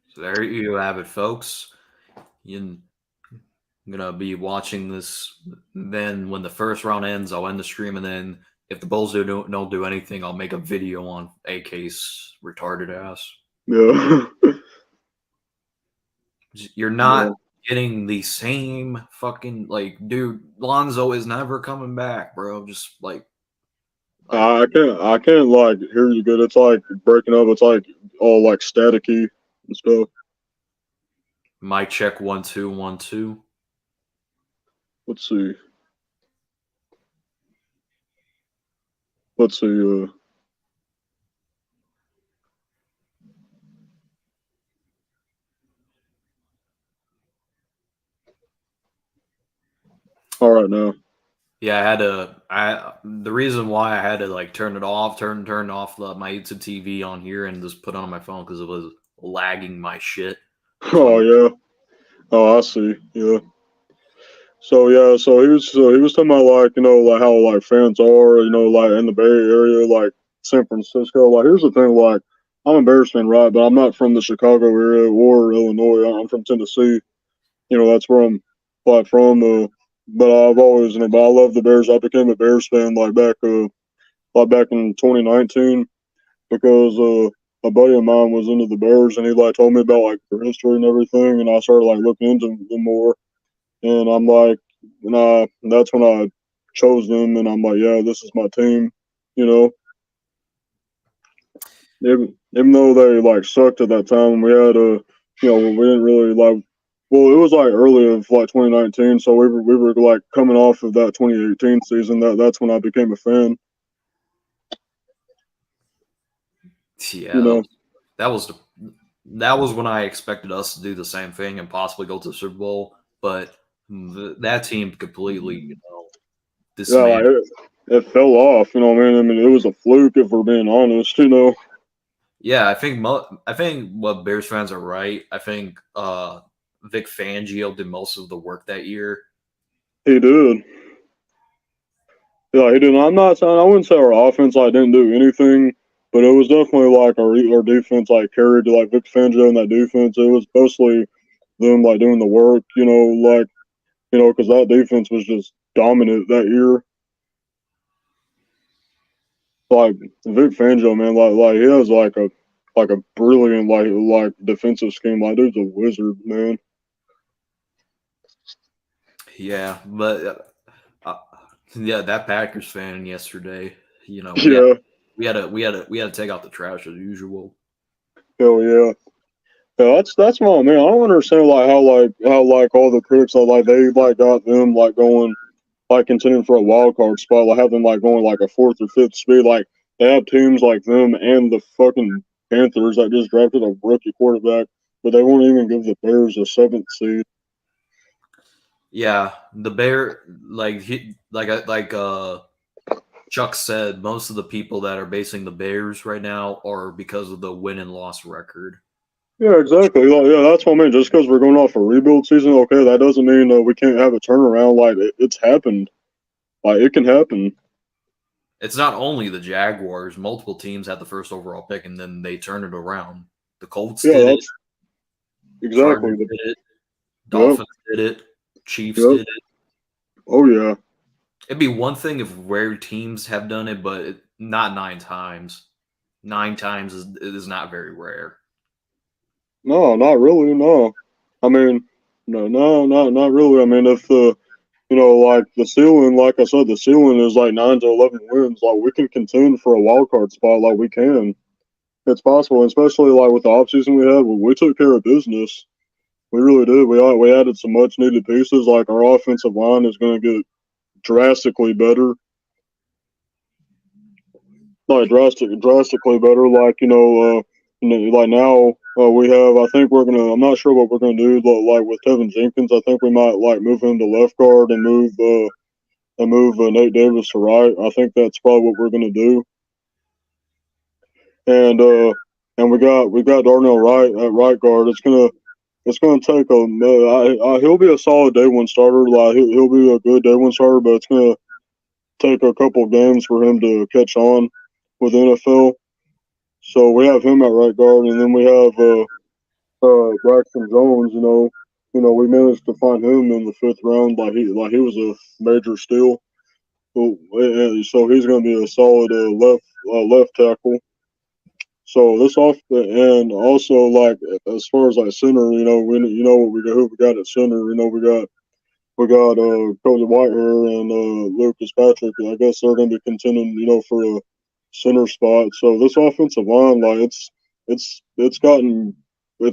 So there you have it, folks. I'm gonna be watching this. Then when the first round ends, I'll end the stream, and then if the Bulls don't do anything, I'll make a video on AK's retarded ass. Yeah. You're not getting the same fucking dude. Lonzo is never coming back, bro. Just I can't like hear you good. It's like breaking up. It's like all like staticky and stuff. mic check 1 2 1 2. Let's see. Let's see. All right now. Yeah, I had to. The reason why I had to like turn off my YouTube TV on here and just put it on my phone because it was lagging my shit. Oh yeah. Oh, I see. Yeah. So yeah, so he was talking about like like how like fans are like in the Bay Area like San Francisco. Like here's the thing, like I'm a Bears fan, right? But I'm not from the Chicago area or Illinois. I'm from Tennessee. That's where I'm like from. But I've always but I love the Bears. I became a Bears fan like back in 2019 because a buddy of mine was into the Bears and he like told me about like their history and everything, and I started like looking into them more. And I'm like, that's when I chose them, and I'm like, yeah, this is my team, you know. Even though they like sucked at that time, we had we didn't really like. Well, it was like early of like 2019, so we were like coming off of that 2018 season. That's when I became a fan. Yeah, You know. that was that was when I expected us to do the same thing and possibly go to the Super Bowl, but that team completely, Yeah, dismantled. it fell off. What I mean, it was a fluke if we're being honest. Yeah, I think what Bears fans are right. I think Vic Fangio did most of the work that year. He did. Yeah, he did. I'm not saying I wouldn't say our offense like didn't do anything, but it was definitely like our defense like carried like Vic Fangio and that defense. It was mostly them like doing the work, because that defense was just dominant that year. Like Vic Fangio, man, like he has like a brilliant like defensive scheme. Like dude's a wizard, man. Yeah, but yeah, that Packers fan yesterday, Yeah, we had to take out the trash as usual. hell yeah. Yeah, that's my man. I don't understand like how all the critics like they like got them like going like contending for a wild card spot, like have them like going like a fourth or fifth speed. Like they have teams like them and the fucking Panthers that just drafted a rookie quarterback, but they won't even give the Bears a seventh seed. Yeah, the Bear Chuck said, most of the people that are basing the Bears right now are because of the win and loss record. Yeah, exactly. Like, yeah, that's what I mean. Just because we're going off a rebuild season, okay, that doesn't mean we can't have a turnaround. Like it's happened. Like it can happen. It's not only the Jaguars; multiple teams had the first overall pick, and then they turned it around. The Colts Yeah, did it, that's exactly. Chargers did it, Yep. Dolphins did it, Chiefs Yep. did it. Oh yeah. It'd be one thing if rare teams have done it, but not 9 times. 9 times is not very rare. No, not really. No. I mean, no, not really. I mean, if like the ceiling, like I said, the ceiling is like 9 to 11 wins. Like we can contend for a wild card spot. Like we can. It's possible, and especially like with the offseason we had. We took care of business. We really did. We added some much needed pieces. Like our offensive line is going to get drastically better. Like drastically better. Like like now we have. I think we're gonna. I'm not sure what we're gonna do. But like with Tevin Jenkins, I think we might like move him to left guard and move Nate Davis to right. I think that's probably what we're gonna do. And we got Darnell Wright at right guard. It's gonna take he'll be a solid day one starter. Like he'll be a good day one starter, but it's gonna take a couple of games for him to catch on with the NFL. So we have him at right guard, and then we have Braxton Jones. We managed to find him in the fifth round. Like he was a major steal. So he's going to be a solid left tackle. So this off and also like as far as like center, what who we got at center. We got Cody Whitehair and Lucas Patrick. I guess they're going to be contending, for a center spot. So this offensive line, like it's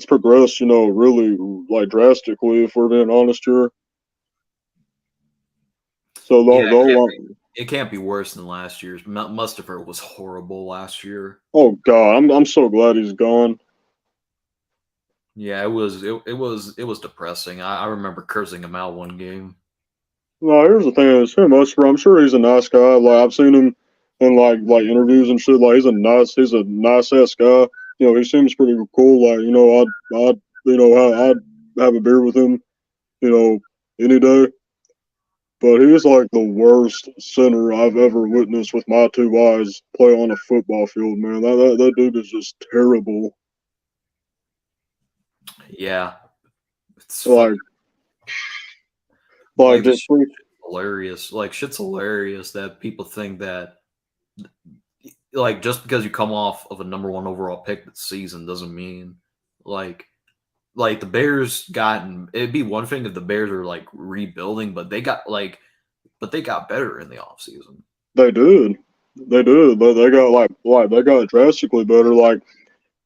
progressed, really like drastically. If we're being honest here. So Yeah, it can't be worse than last year's. Mustipher was horrible last year. Oh God, I'm so glad he's gone. Yeah, it was depressing. I remember cursing him out one game. No, here's the thing. It's him, Usher. I'm sure he's a nice guy. Like I've seen him in like interviews and shit. Like he's a nice ass guy. You know, he seems pretty cool. Like I'd have a beer with him. You know, any day. But he's like the worst center I've ever witnessed with my two eyes play on a football field. Man, that dude is just terrible. Yeah, it's Like like just hilarious. Like shit's hilarious that people think that like just because you come off of a number one overall pick this season doesn't mean like the Bears gotten it'd be one thing if the Bears are like rebuilding, but they got better in the offseason. they did. They did. They got they got drastically better. Like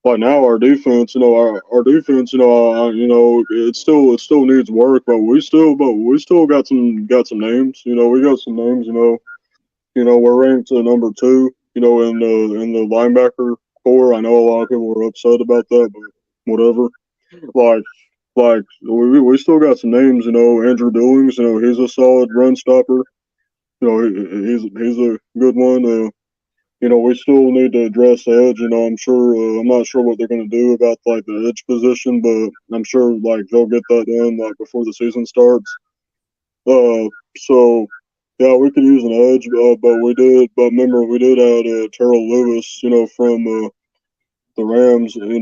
now our defense, our defense, it still needs work, but we still got some names. You know, we got some names. We're ranked number 2. You know, in the linebacker core. I know a lot of people were upset about that, but whatever. Like we still got some names. You know, Andrew Billings. You know, he's a solid run stopper. You know, he's a good one. We still need to address the edge. I'm not sure what they're going to do about like the edge position, but I'm sure like they'll get that done like before the season starts. So yeah, we could use an edge, but remember we did add Terrell Lewis, from the Rams, and he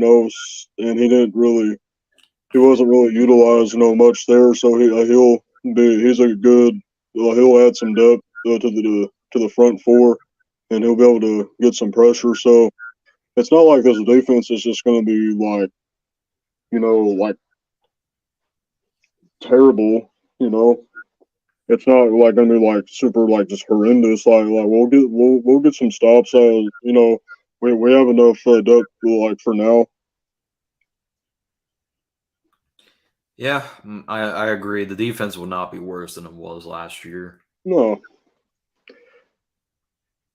wasn't really utilized, much there. So he's a good, he'll add some depth to the front four, and he'll be able to get some pressure. So it's not like this defense is just going to be like terrible. It's not like going to be like super like just horrendous. Like we'll get some stops. We have enough depth like for now. Yeah, I agree. The defense will not be worse than it was last year. No.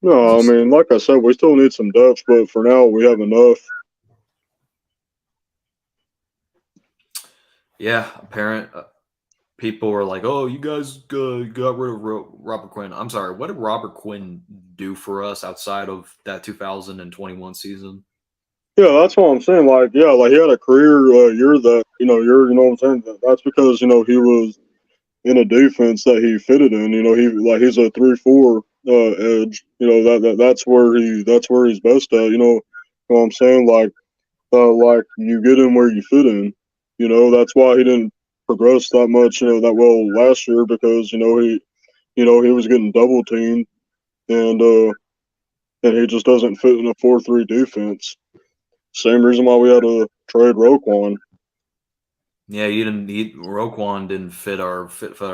No, I mean, like I said, we still need some depth, but for now, we have enough. Yeah, apparent people were like, "Oh, you guys got rid of Robert Quinn." I'm sorry, what did Robert Quinn do for us outside of that 2021 season? Yeah, that's what I'm saying. Like, yeah, like he had a career year that you know what I'm saying. That's because he was in a defense that he fitted in. He's a 3-4 edge. That's where he's best at. You know what I'm saying? Like you get him where you fit in. That's why he didn't progress that much. That well last year because he was getting double teamed and he just doesn't fit in a 4-3 defense. Same reason why we had to trade Roquan. Yeah, Roquan didn't fit our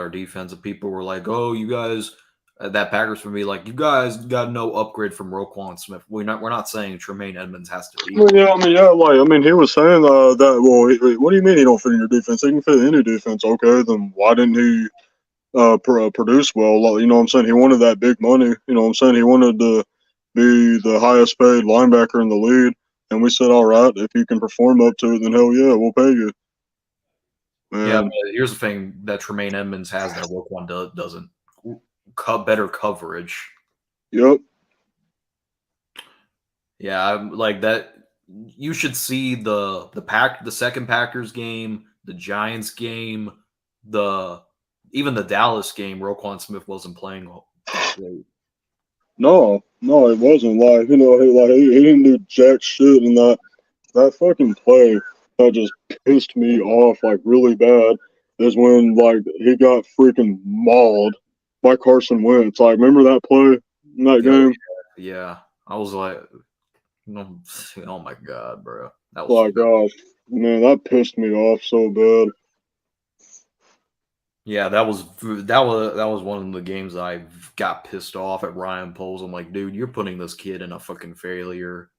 defense. And people were like, "Oh, you guys." That Packers for me, like you guys got no upgrade from Roquan Smith. We're not saying Tremaine Edmonds has to be. He was saying that. Well, what do you mean he don't fit in your defense? He can fit in any defense. Okay, then why didn't he produce well? You know what I'm saying? He wanted that big money. You know what I'm saying? He wanted to be the highest paid linebacker in the league, and we said, all right, if you can perform up to it, then hell yeah, we'll pay you. Yeah, but here's the thing that Tremaine Edmonds has that Roquan doesn't. Better coverage. Yep. Yeah, like that. You should see the second Packers game, the Giants game, even the Dallas game. Roquan Smith wasn't playing great. No, it wasn't. He didn't do jack shit in that fucking play. That just pissed me off like really bad. Is when like he got freaking mauled by Carson Wentz. Like, remember that play in that game? Yeah, I was like, oh my god, bro. That was gosh, man, that pissed me off so bad. Yeah, that was one of the games I got pissed off at Ryan Poles. I'm like, dude, you're putting this kid in a fucking failure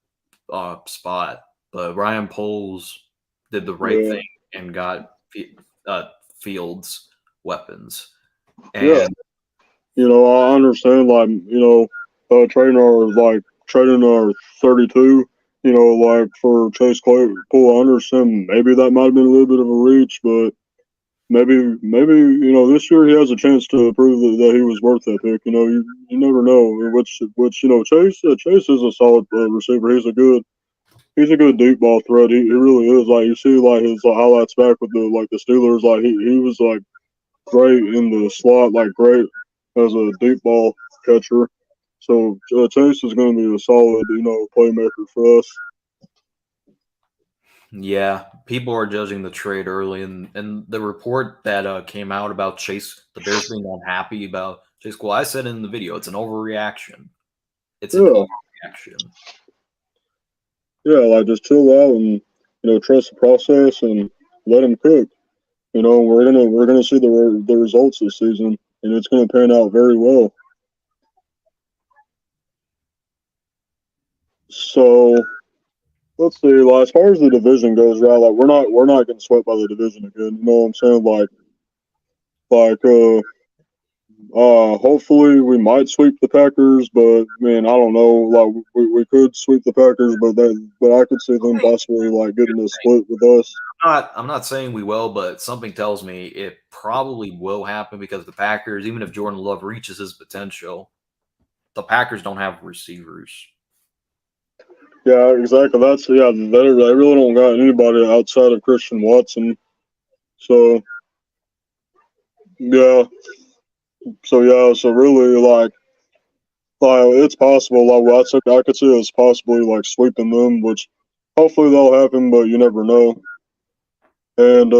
spot. But Ryan Poles did the right thing and got Fields weapons. And I understand trading our 32, for Chase Claypool. I understand maybe that might have been a little bit of a reach, but this year he has a chance to prove that he was worth that pick. You never know. Chase is a solid receiver. He's a good deep ball threat. He really is. Like you see, like his highlights back with the Steelers. Like he was like great in the slot, like great as a deep ball catcher. So Chase is going to be a solid playmaker for us. Yeah, people are judging the trade early, and the report that came out about Chase, the Bears being unhappy about Chase. Well, I said in the video, it's an overreaction. It's an overreaction. Yeah, like just chill out and trust the process and let him cook. We're gonna see the results this season, and it's gonna pan out very well. So let's see. Like, as far as the division goes, right? Like we're not getting swept by the division again. You know what I'm saying? Hopefully we might sweep the Packers, but man, I don't know. Like we could sweep the Packers, but I could see them possibly like getting a split with us. I'm not saying we will, but something tells me it probably will happen because the Packers, even if Jordan Love reaches his potential, the Packers don't have receivers. Yeah, exactly. They really don't got anybody outside of Christian Watson. So yeah, so really like it's possible. I could see us possibly like sweeping them, which hopefully that'll happen, but you never know. And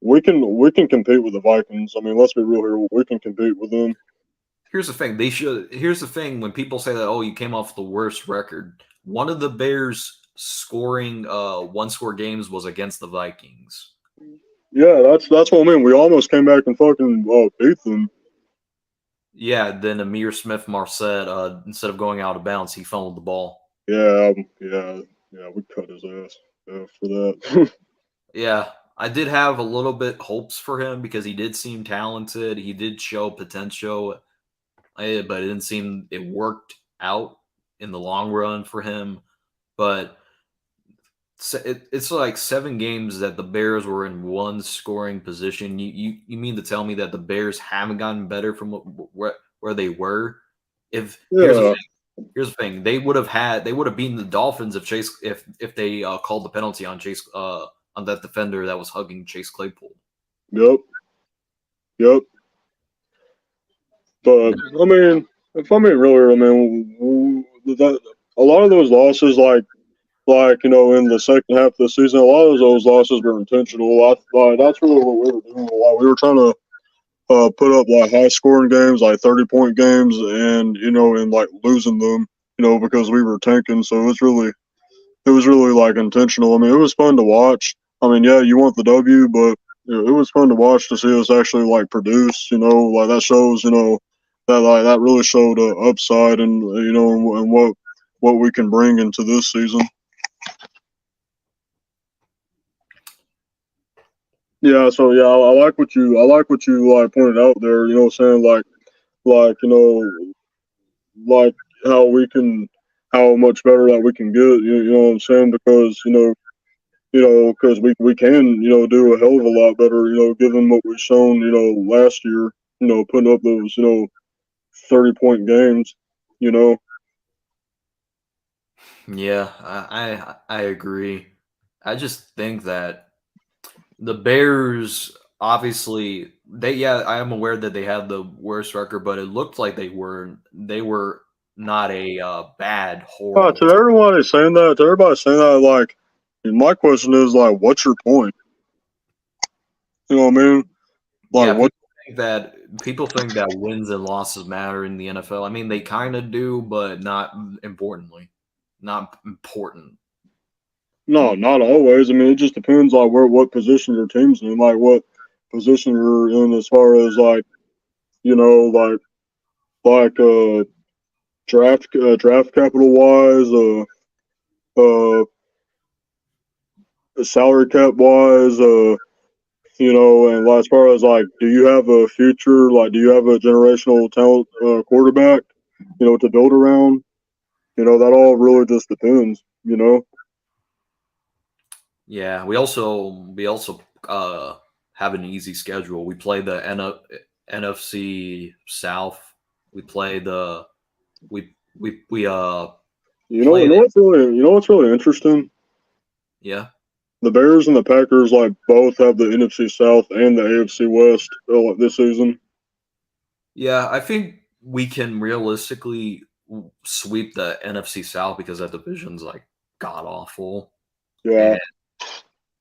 we can compete with the Vikings. I mean, let's be real here. We can compete with them. Here's the thing. Here's the thing. When people say that, oh, you came off the worst record, one of the Bears scoring one-score games was against the Vikings. Yeah, that's what I mean. We almost came back and fucking beat them. Yeah, then Amir Smith Marset, instead of going out of bounds, he fumbled the ball. Yeah, we cut his ass for that. Yeah, I did have a little bit hopes for him because he did seem talented. He did show potential, but it didn't seem it worked out in the long run for him. But it's like 7 games that the Bears were in one scoring position. You mean to tell me that the Bears haven't gotten better from where they were? Here's the thing, they would have beaten the Dolphins if they called the penalty on Chase on that defender that was hugging Chase Claypool. Yep. But really, that a lot of those losses, like in the second half of the season, a lot of those losses were intentional. That's really what we were doing. We were trying to put up like high scoring games, like 30-point games, and like losing them, because we were tanking. So it was really like intentional. I mean, it was fun to watch. I mean, yeah, you want the W, but it was fun to watch to see us actually like produce. Like that shows, that really showed upside and and what we can bring into this season. Yeah, so yeah, I like what you like pointed out there. You know what I'm saying? Like how much better that we can get. You know what I'm saying? Because because we can do a hell of a lot better. Given what we've shown last year. Putting up those 30-point games. Yeah, I agree. I just think that the Bears obviously I am aware that they had the worst record, but it looked like they were not a bad horrible. To everybody saying that, like, my question is like, what's your point? You know what I mean? Like, Yeah, what? People think that wins and losses matter in the NFL. I mean, they kind of do, but not importantly, not important. No, not always. I mean, it just depends on what position your team's in, like what position you're in as far as like like draft capital wise, uh salary cap wise, and as far as like, do you have a future? Like, do you have a generational talent quarterback? To build around. That all really just depends. Yeah, we also have an easy schedule. We play the NFC South. We play the we You know, play you know what's really interesting? yeah. The Bears and the Packers like both have the NFC South and the AFC West this season. Yeah, I think we can realistically sweep the NFC South because that division's like god awful. Yeah,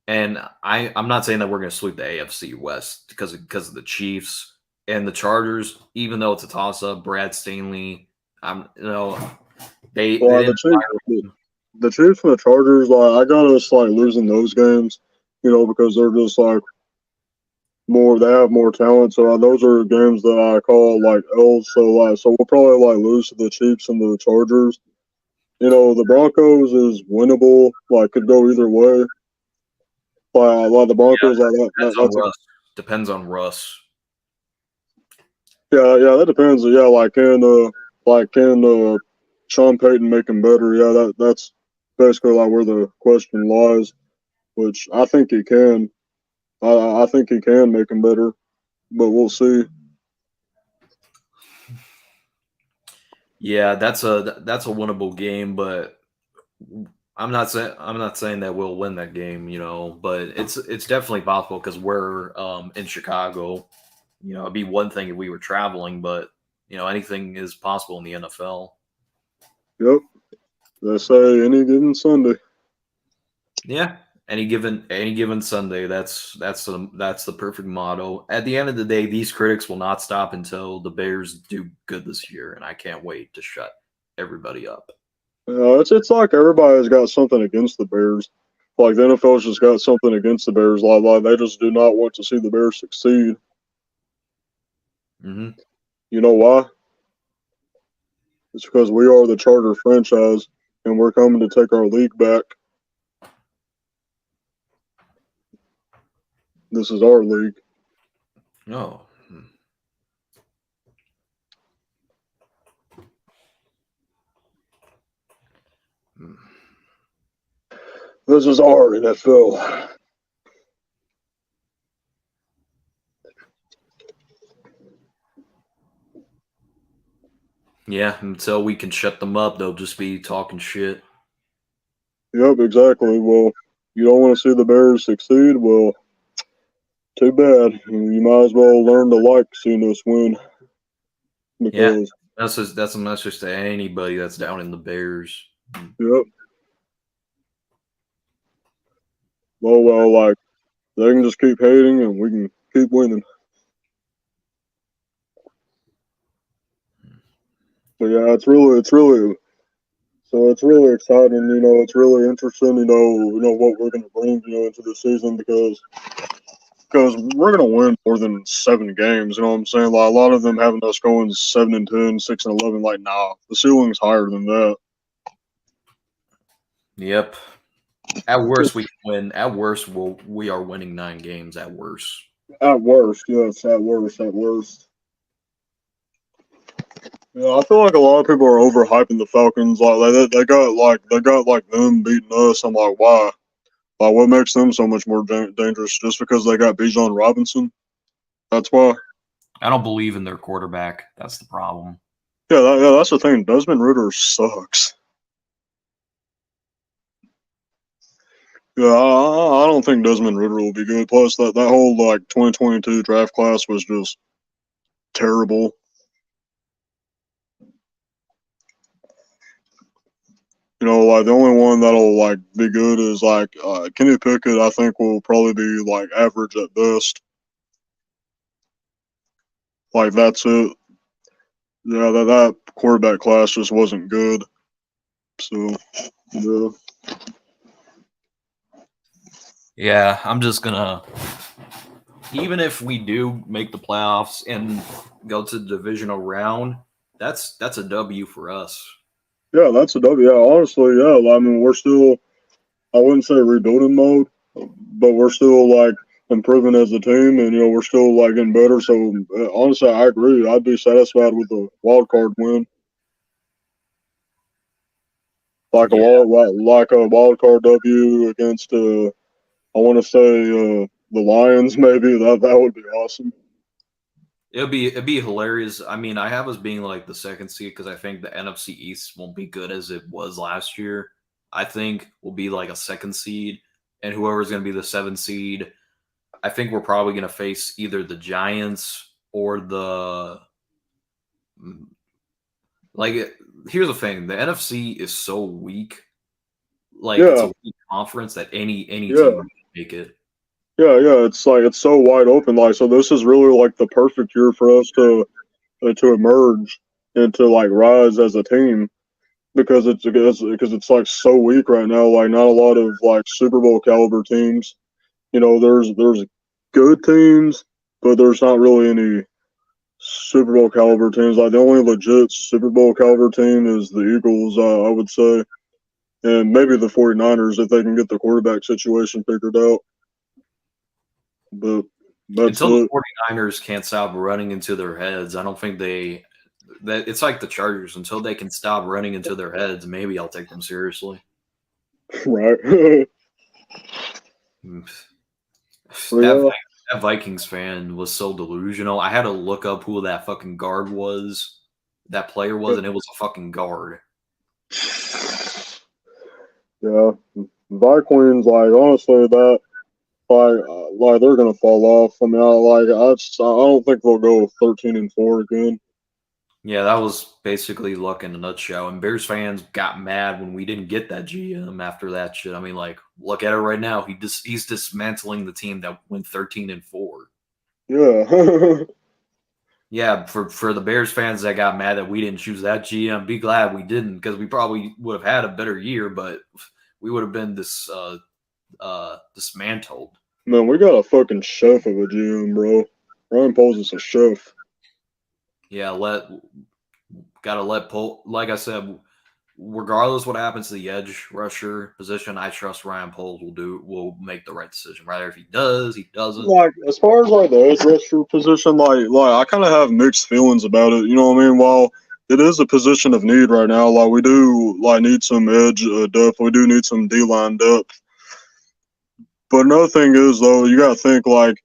And I'm not saying that we're going to sweep the AFC West because of the Chiefs and the Chargers. Even though it's a toss up, Brad Stanley, they well, didn't fire him. the Chiefs and the Chargers, like I got us like losing those games, you know, because they're just like more. They have more talent, so those are games that I call like L's. So we'll probably like lose to the Chiefs and the Chargers. You know, the Broncos is winnable. Like could go either way. Like the Broncos, Depends on Russ. Depends on Russ. Yeah, that depends. Yeah, can Sean Payton make him better? Yeah, that's basically like where the question lies. Which I think he can. I think he can make him better, but we'll see. Yeah, that's a winnable game, but I'm not saying that we'll win that game, but it's definitely possible because we're in Chicago. It'd be one thing if we were traveling, but anything is possible in the NFL. Yep, they say any given Sunday. Yeah, any given Sunday. That's the perfect motto. At the end of the day, these critics will not stop until the Bears do good this year, and I can't wait to shut everybody up. It's like everybody's got something against the Bears. Like the NFL's just got something against the Bears. Like they just do not want to see the Bears succeed. Mm-hmm. You know why? It's because we are the charter franchise, and we're coming to take our league back. This is our league. No. This is our NFL. Yeah, until we can shut them up, they'll just be talking shit. Yep, exactly. Well, you don't want to see the Bears succeed? Well, too bad. You might as well learn to like seeing us win. Because, that's a message to anybody that's down in the Bears. yep. Well, like, they can just keep hating and we can keep winning. So, yeah, it's really exciting, it's really interesting, what we're going to bring, into the season because we're going to win more than 7 games, you know what I'm saying? Like, a lot of them having us going 7-10, 6-11, like, nah, the ceiling's higher than that. Yep. At worst, we can win. At worst, we are winning 9 games. At worst. At worst, yes, at worst. Yeah, I feel like a lot of people are overhyping the Falcons. Like they got them beating us. I'm like, why? Like, what makes them so much more dangerous? Just because they got Bijan Robinson? That's why. I don't believe in their quarterback. That's the problem. Yeah, that's the thing. Desmond Ridder sucks. Yeah, I don't think Desmond Ridder will be good. Plus, that whole 2022 draft class was just terrible. The only one that'll be good is Kenny Pickett. I think will probably be average at best. That's it. Yeah, that quarterback class just wasn't good. So, yeah. Yeah, I'm just gonna. Even if we do make the playoffs and go to the divisional round, that's a W for us. Yeah, that's a W. Yeah, honestly, yeah. I mean, we're still. I wouldn't say rebuilding mode, but we're still improving as a team, and we're still getting better. So honestly, I agree. I'd be satisfied with a wild card win, a wild card W against. I want to say the Lions, maybe that would be awesome. It'd be hilarious. I mean, I have us being like the second seed because I think the NFC East won't be good as it was last year. I think we'll be like a second seed, and whoever's going to be the seventh seed, I think we're probably going to face either the Giants or the Here's the thing: the NFC is so weak. Like it's Yeah, a weak conference that any yeah, team can make it. yeah. It's like it's so wide open. Like, so this is really like the perfect year for us to emerge and to like rise as a team because it's like so weak right now. Like, not a lot of like Super Bowl caliber teams. There's good teams, but there's not really any Super Bowl caliber teams. Like, the only legit Super Bowl caliber team is the Eagles, I would say, and maybe the 49ers if they can get the quarterback situation figured out. But that's Until it. the 49ers can't stop running into their heads, I don't think that it's like the Chargers. Until they can stop running into their heads, maybe I'll take them seriously. Right. That, Yeah. that Vikings fan was so delusional. I had to look up who that fucking guard was, that player was, and it was a fucking guard. Yeah. Vikings, like, honestly, that like they're gonna fall off. I mean, I don't think they'll go 13-4 again. Yeah, that was basically luck in a nutshell. And Bears fans got mad when we didn't get that GM after that shit. I mean, like, look at it right now. He's dismantling the team that went 13-4. Yeah. Yeah, for the Bears fans that got mad that we didn't choose that GM, be glad we didn't, because we probably would have had a better year, but we would have been dismantled. Man, we got a fucking chef of a GM, bro. Ryan Poles is a chef. Yeah, gotta let Pol. Like I said, regardless what happens to the edge rusher position, I trust Ryan Poles will make the right decision. Rather if he does, he doesn't. Like, as far as like the edge rusher position, like I kind of have mixed feelings about it. You know what I mean? While it is a position of need right now, like we do like need some edge depth. We do need some D line depth. But another thing is though, you gotta think like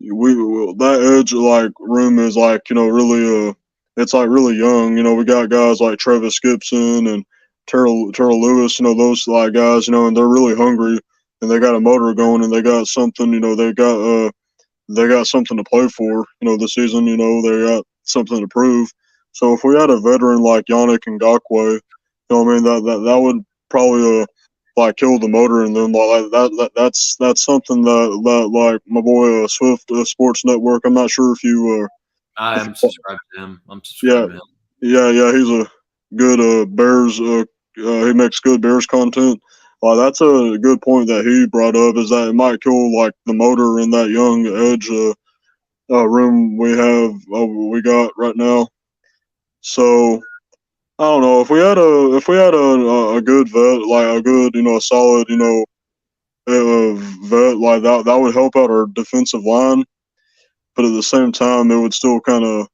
that edge like room is like really it's like really young. We got guys like Travis Gibson and Terrell Lewis. Those like guys. And they're really hungry and they got a motor going and they got something. They got something to play for. This season. They got something to prove. So if we had a veteran like Yannick Ngakoue, what I mean, that would probably like kill the motor in them. Like that's something that like my boy Swift Sports Network. I'm not sure if you I'm subscribed to him. I'm subscribed to him. yeah, he's a good Bears. He makes good Bears content. That's a good point that he brought up. Is that it might kill like the motor in that young edge room we got right now. So I don't know if we had a good vet, like a good a solid vet like that would help out our defensive line, but at the same time it would still kind of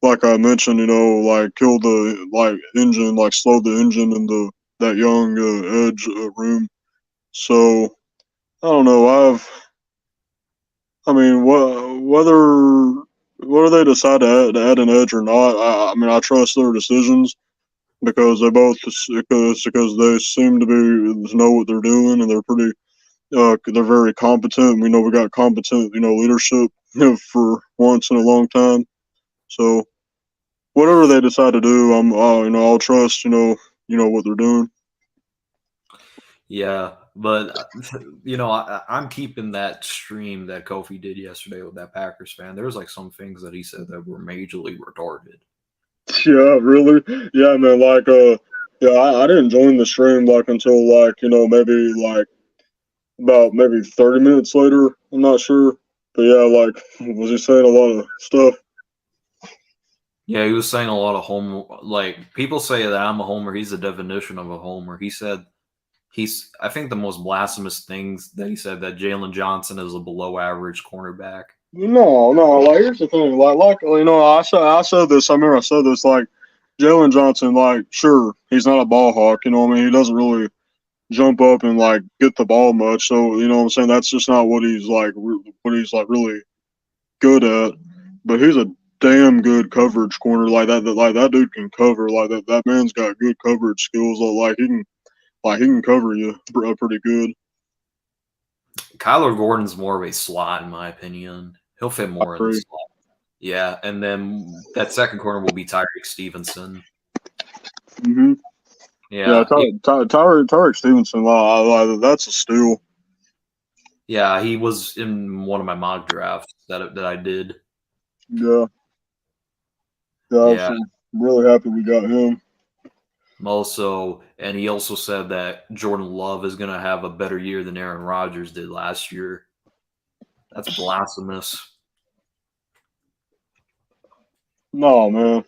like I mentioned like kill the like engine, like slow the engine in that young edge room. So I don't know. I mean, whether they decide to add an edge or not, I mean I trust their decisions because because they seem to know what they're doing and they're very competent. We know we got competent leadership for once in a long time. So whatever they decide to do, I'll trust what they're doing. Yeah, but I'm keeping that stream that Kofi did yesterday with that Packers fan. There was like some things that he said that were majorly retarded. Yeah, really. Yeah, man. Like, yeah, I didn't join the stream like until like maybe like about maybe 30 minutes later. I'm not sure, but yeah, like was he saying a lot of stuff? Yeah, he was saying a lot of homer. Like people say that I'm a homer. He's the definition of a homer. He said I think the most blasphemous things that he said that Jalen Johnson is a below average cornerback. No. Like here's the thing. Like I said this. I remember I said this. Like Jalen Johnson. Like sure, he's not a ball hawk. I mean, he doesn't really jump up and like get the ball much. So you know what I'm saying, that's just not what he's like really good at. But he's a damn good coverage corner. Like that dude can cover. Like that man's got good coverage skills. Like he can cover you pretty good. Kyler Gordon's more of a slot, in my opinion. He'll fit more in the slot. Yeah, and then that second corner will be Tyreek Stevenson. Mm-hmm. Yeah, Tyreek Stevenson, that's a steal. Yeah, he was in one of my mock drafts that I did. Yeah. I'm really happy we got him. Also, and he also said that Jordan Love is going to have a better year than Aaron Rodgers did last year. That's blasphemous. No, man.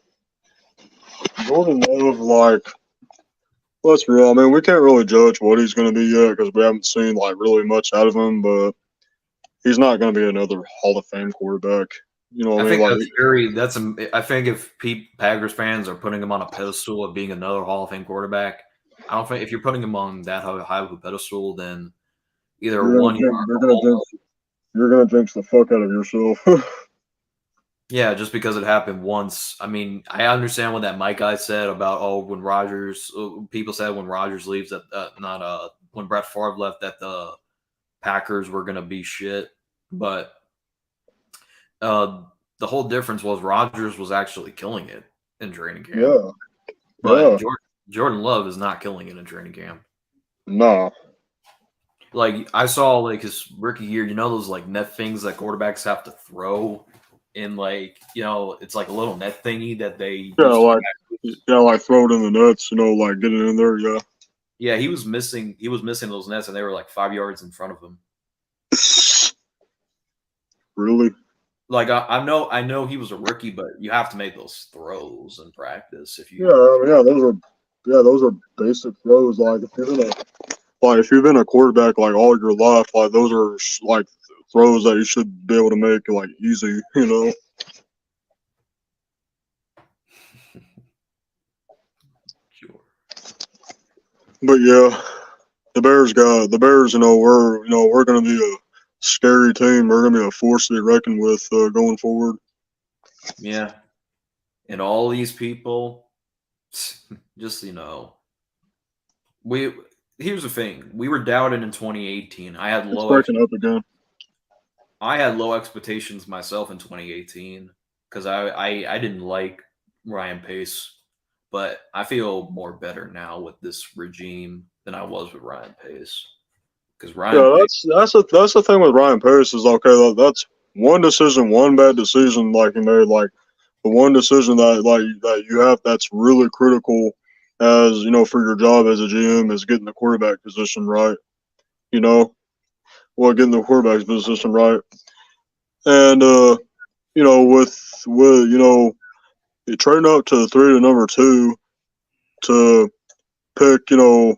Jordan Love, like, let's be real. I mean, we can't really judge what he's going to be yet because we haven't seen, like, really much out of him, but he's not going to be another Hall of Fame quarterback. You know what I mean? I think if Packers fans are putting him on a pedestal of being another Hall of Fame quarterback, I don't think if you're putting him on that high of a pedestal, then either you're gonna jinx the fuck out of yourself. Yeah, just because it happened once. I mean, I understand what that Mike guy said about when Rodgers. People said when Rodgers leaves that when Brett Favre left that the Packers were gonna be shit, but the whole difference was Rodgers was actually killing it in training camp. Yeah, but Jordan Love is not killing it in training camp. No. Like I saw like his rookie year, you know those like net things that quarterbacks have to throw in, like, you know, it's like a little net thingy that they like throw it in the nets, you know, like get it in there, yeah. Yeah, he was missing those nets and they were like 5 yards in front of him. Really? Like I know he was a rookie, but you have to make those throws in practice if you those are basic throws. Like if you've been a quarterback like all your life, like those are like throws that you should be able to make like easy, you know. Sure. But yeah, the Bears, you know, we're gonna be a scary team. We're gonna be a force to be reckoned with going forward. Yeah. And all these people, just so you know, here's the thing. We were doubted in 2018. I had low expectations myself in 2018 because I didn't like Ryan Pace, but I feel more better now with this regime than I was with Ryan Pace. Because that's the thing with Ryan Pace is, okay, that's one decision, one bad decision like he made, like the one decision that you have that's really critical as, you know, for your job as a GM is getting the quarterback position right. You know, getting the quarterback position right. And you know, with you know, you trading up to 3 to number 2 to pick, you know,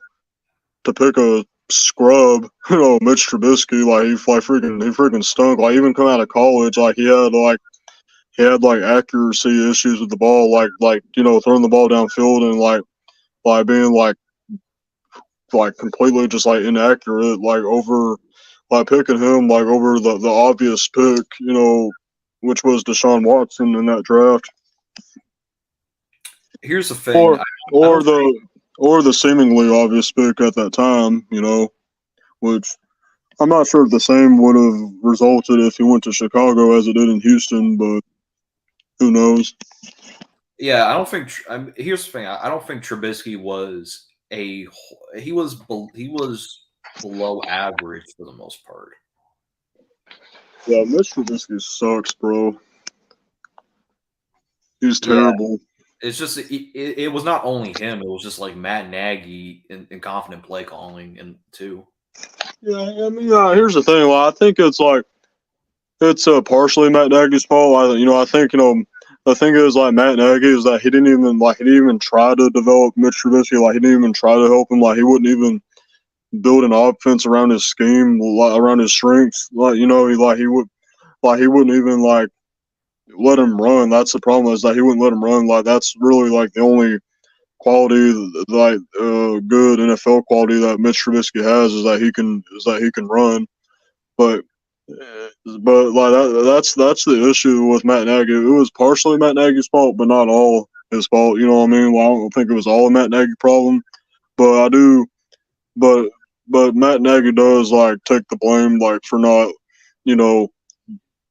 a scrub, you know, Mitch Trubisky, he freaking stunk. Like even coming out of college, like he had accuracy issues with the ball, like you know, throwing the ball downfield and like being like completely just like inaccurate, picking him over the obvious pick, you know, which was Deshaun Watson in that draft. Here's the thing, or the seemingly obvious pick at that time, you know, which I'm not sure if the same would have resulted if he went to Chicago as it did in Houston, but who knows? Yeah, I don't think. Here's the thing: I don't think Trubisky was he was below average for the most part. Yeah, Mitch Trubisky sucks, bro. He's terrible. Yeah. It's just it was not only him; it was just like Matt Nagy and confident play calling and too. Yeah, I mean, here's the thing. Well, I think it's partially Matt Nagy's fault. I think, you know, the thing is, like, Matt Nagy is that he didn't even try to develop Mitch Trubisky. Like, he didn't even try to help him. Like, he wouldn't even build an offense around his scheme, around his strengths. Like, you know, he wouldn't even let him run. That's the problem, is that he wouldn't let him run. Like, that's really like the only quality, like good NFL quality that Mitch Trubisky has is that he can run, but like that's the issue with Matt Nagy. It was partially Matt Nagy's fault, but not all his fault. You know what I mean? Well, I don't think it was all a Matt Nagy problem, but I do. But Matt Nagy does like take the blame like for not, you know,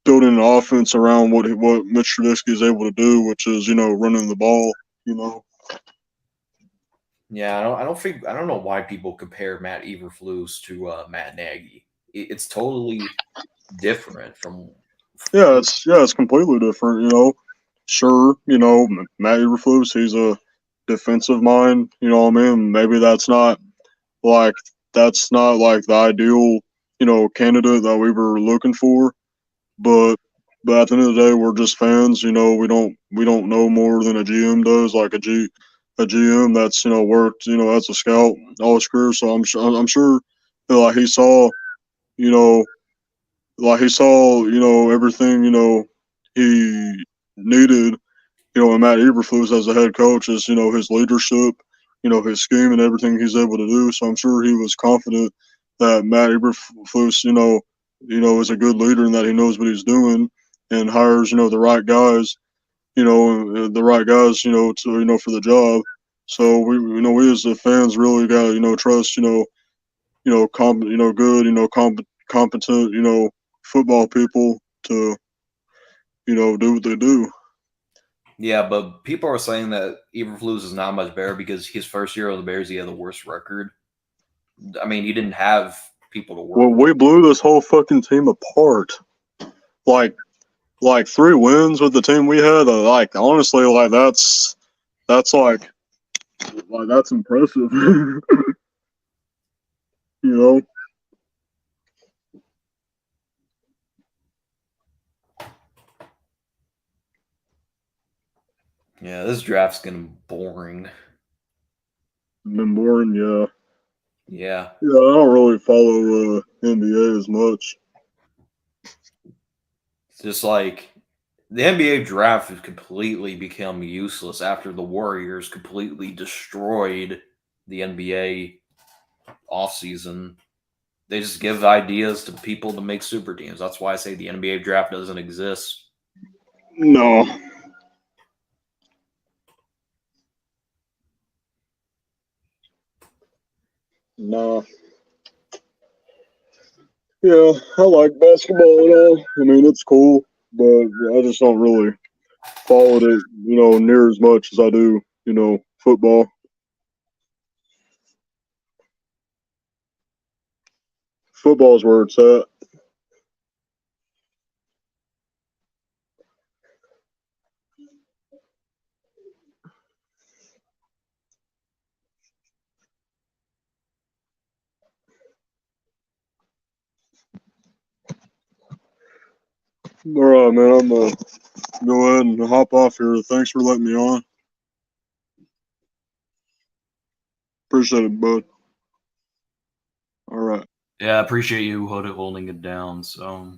building an offense around what Mitch Trubisky is able to do, which is running the ball. You know. Yeah, I don't know why people compare Matt Eberflus to Matt Nagy. It's totally different from. Yeah, it's completely different. Sure, Matt Eberflus, he's a defensive mind. You know what I mean? Maybe like that's not like the ideal candidate that we were looking for, but at the end of the day, we're just fans. We don't know more than a GM does. Like a GM that's worked as a scout all his career. So I'm sure that, you know he saw everything he needed and Matt Eberflus as a head coach is his leadership, his scheme and everything he's able to do. So I'm sure he was confident that Matt Eberflus is a good leader and that he knows what he's doing and hires the right guys, to for the job. So we as the fans really got to trust good competent football people to do what they do. Yeah, but people are saying that Eberflus is not much better because his first year of the Bears, he had the worst record. I mean, he didn't have people to work Well, with. we blew this whole fucking team apart. Like 3 wins with the team we had. Like honestly, like that's like that's impressive. you know. Yeah, this draft's getting boring. Been boring, yeah. Yeah. Yeah, I don't really follow NBA as much. It's just like the NBA draft has completely become useless after the Warriors completely destroyed the NBA offseason. They just give ideas to people to make super teams. That's why I say the NBA draft doesn't exist. No. Nah. Yeah, I like basketball and all. I mean, it's cool, but I just don't really follow it, near as much as I do, football. Football's where it's at. All right, man. I'm gonna go ahead and hop off here. Thanks for letting me on. Appreciate it, bud. All right. Yeah, I appreciate you holding it down. So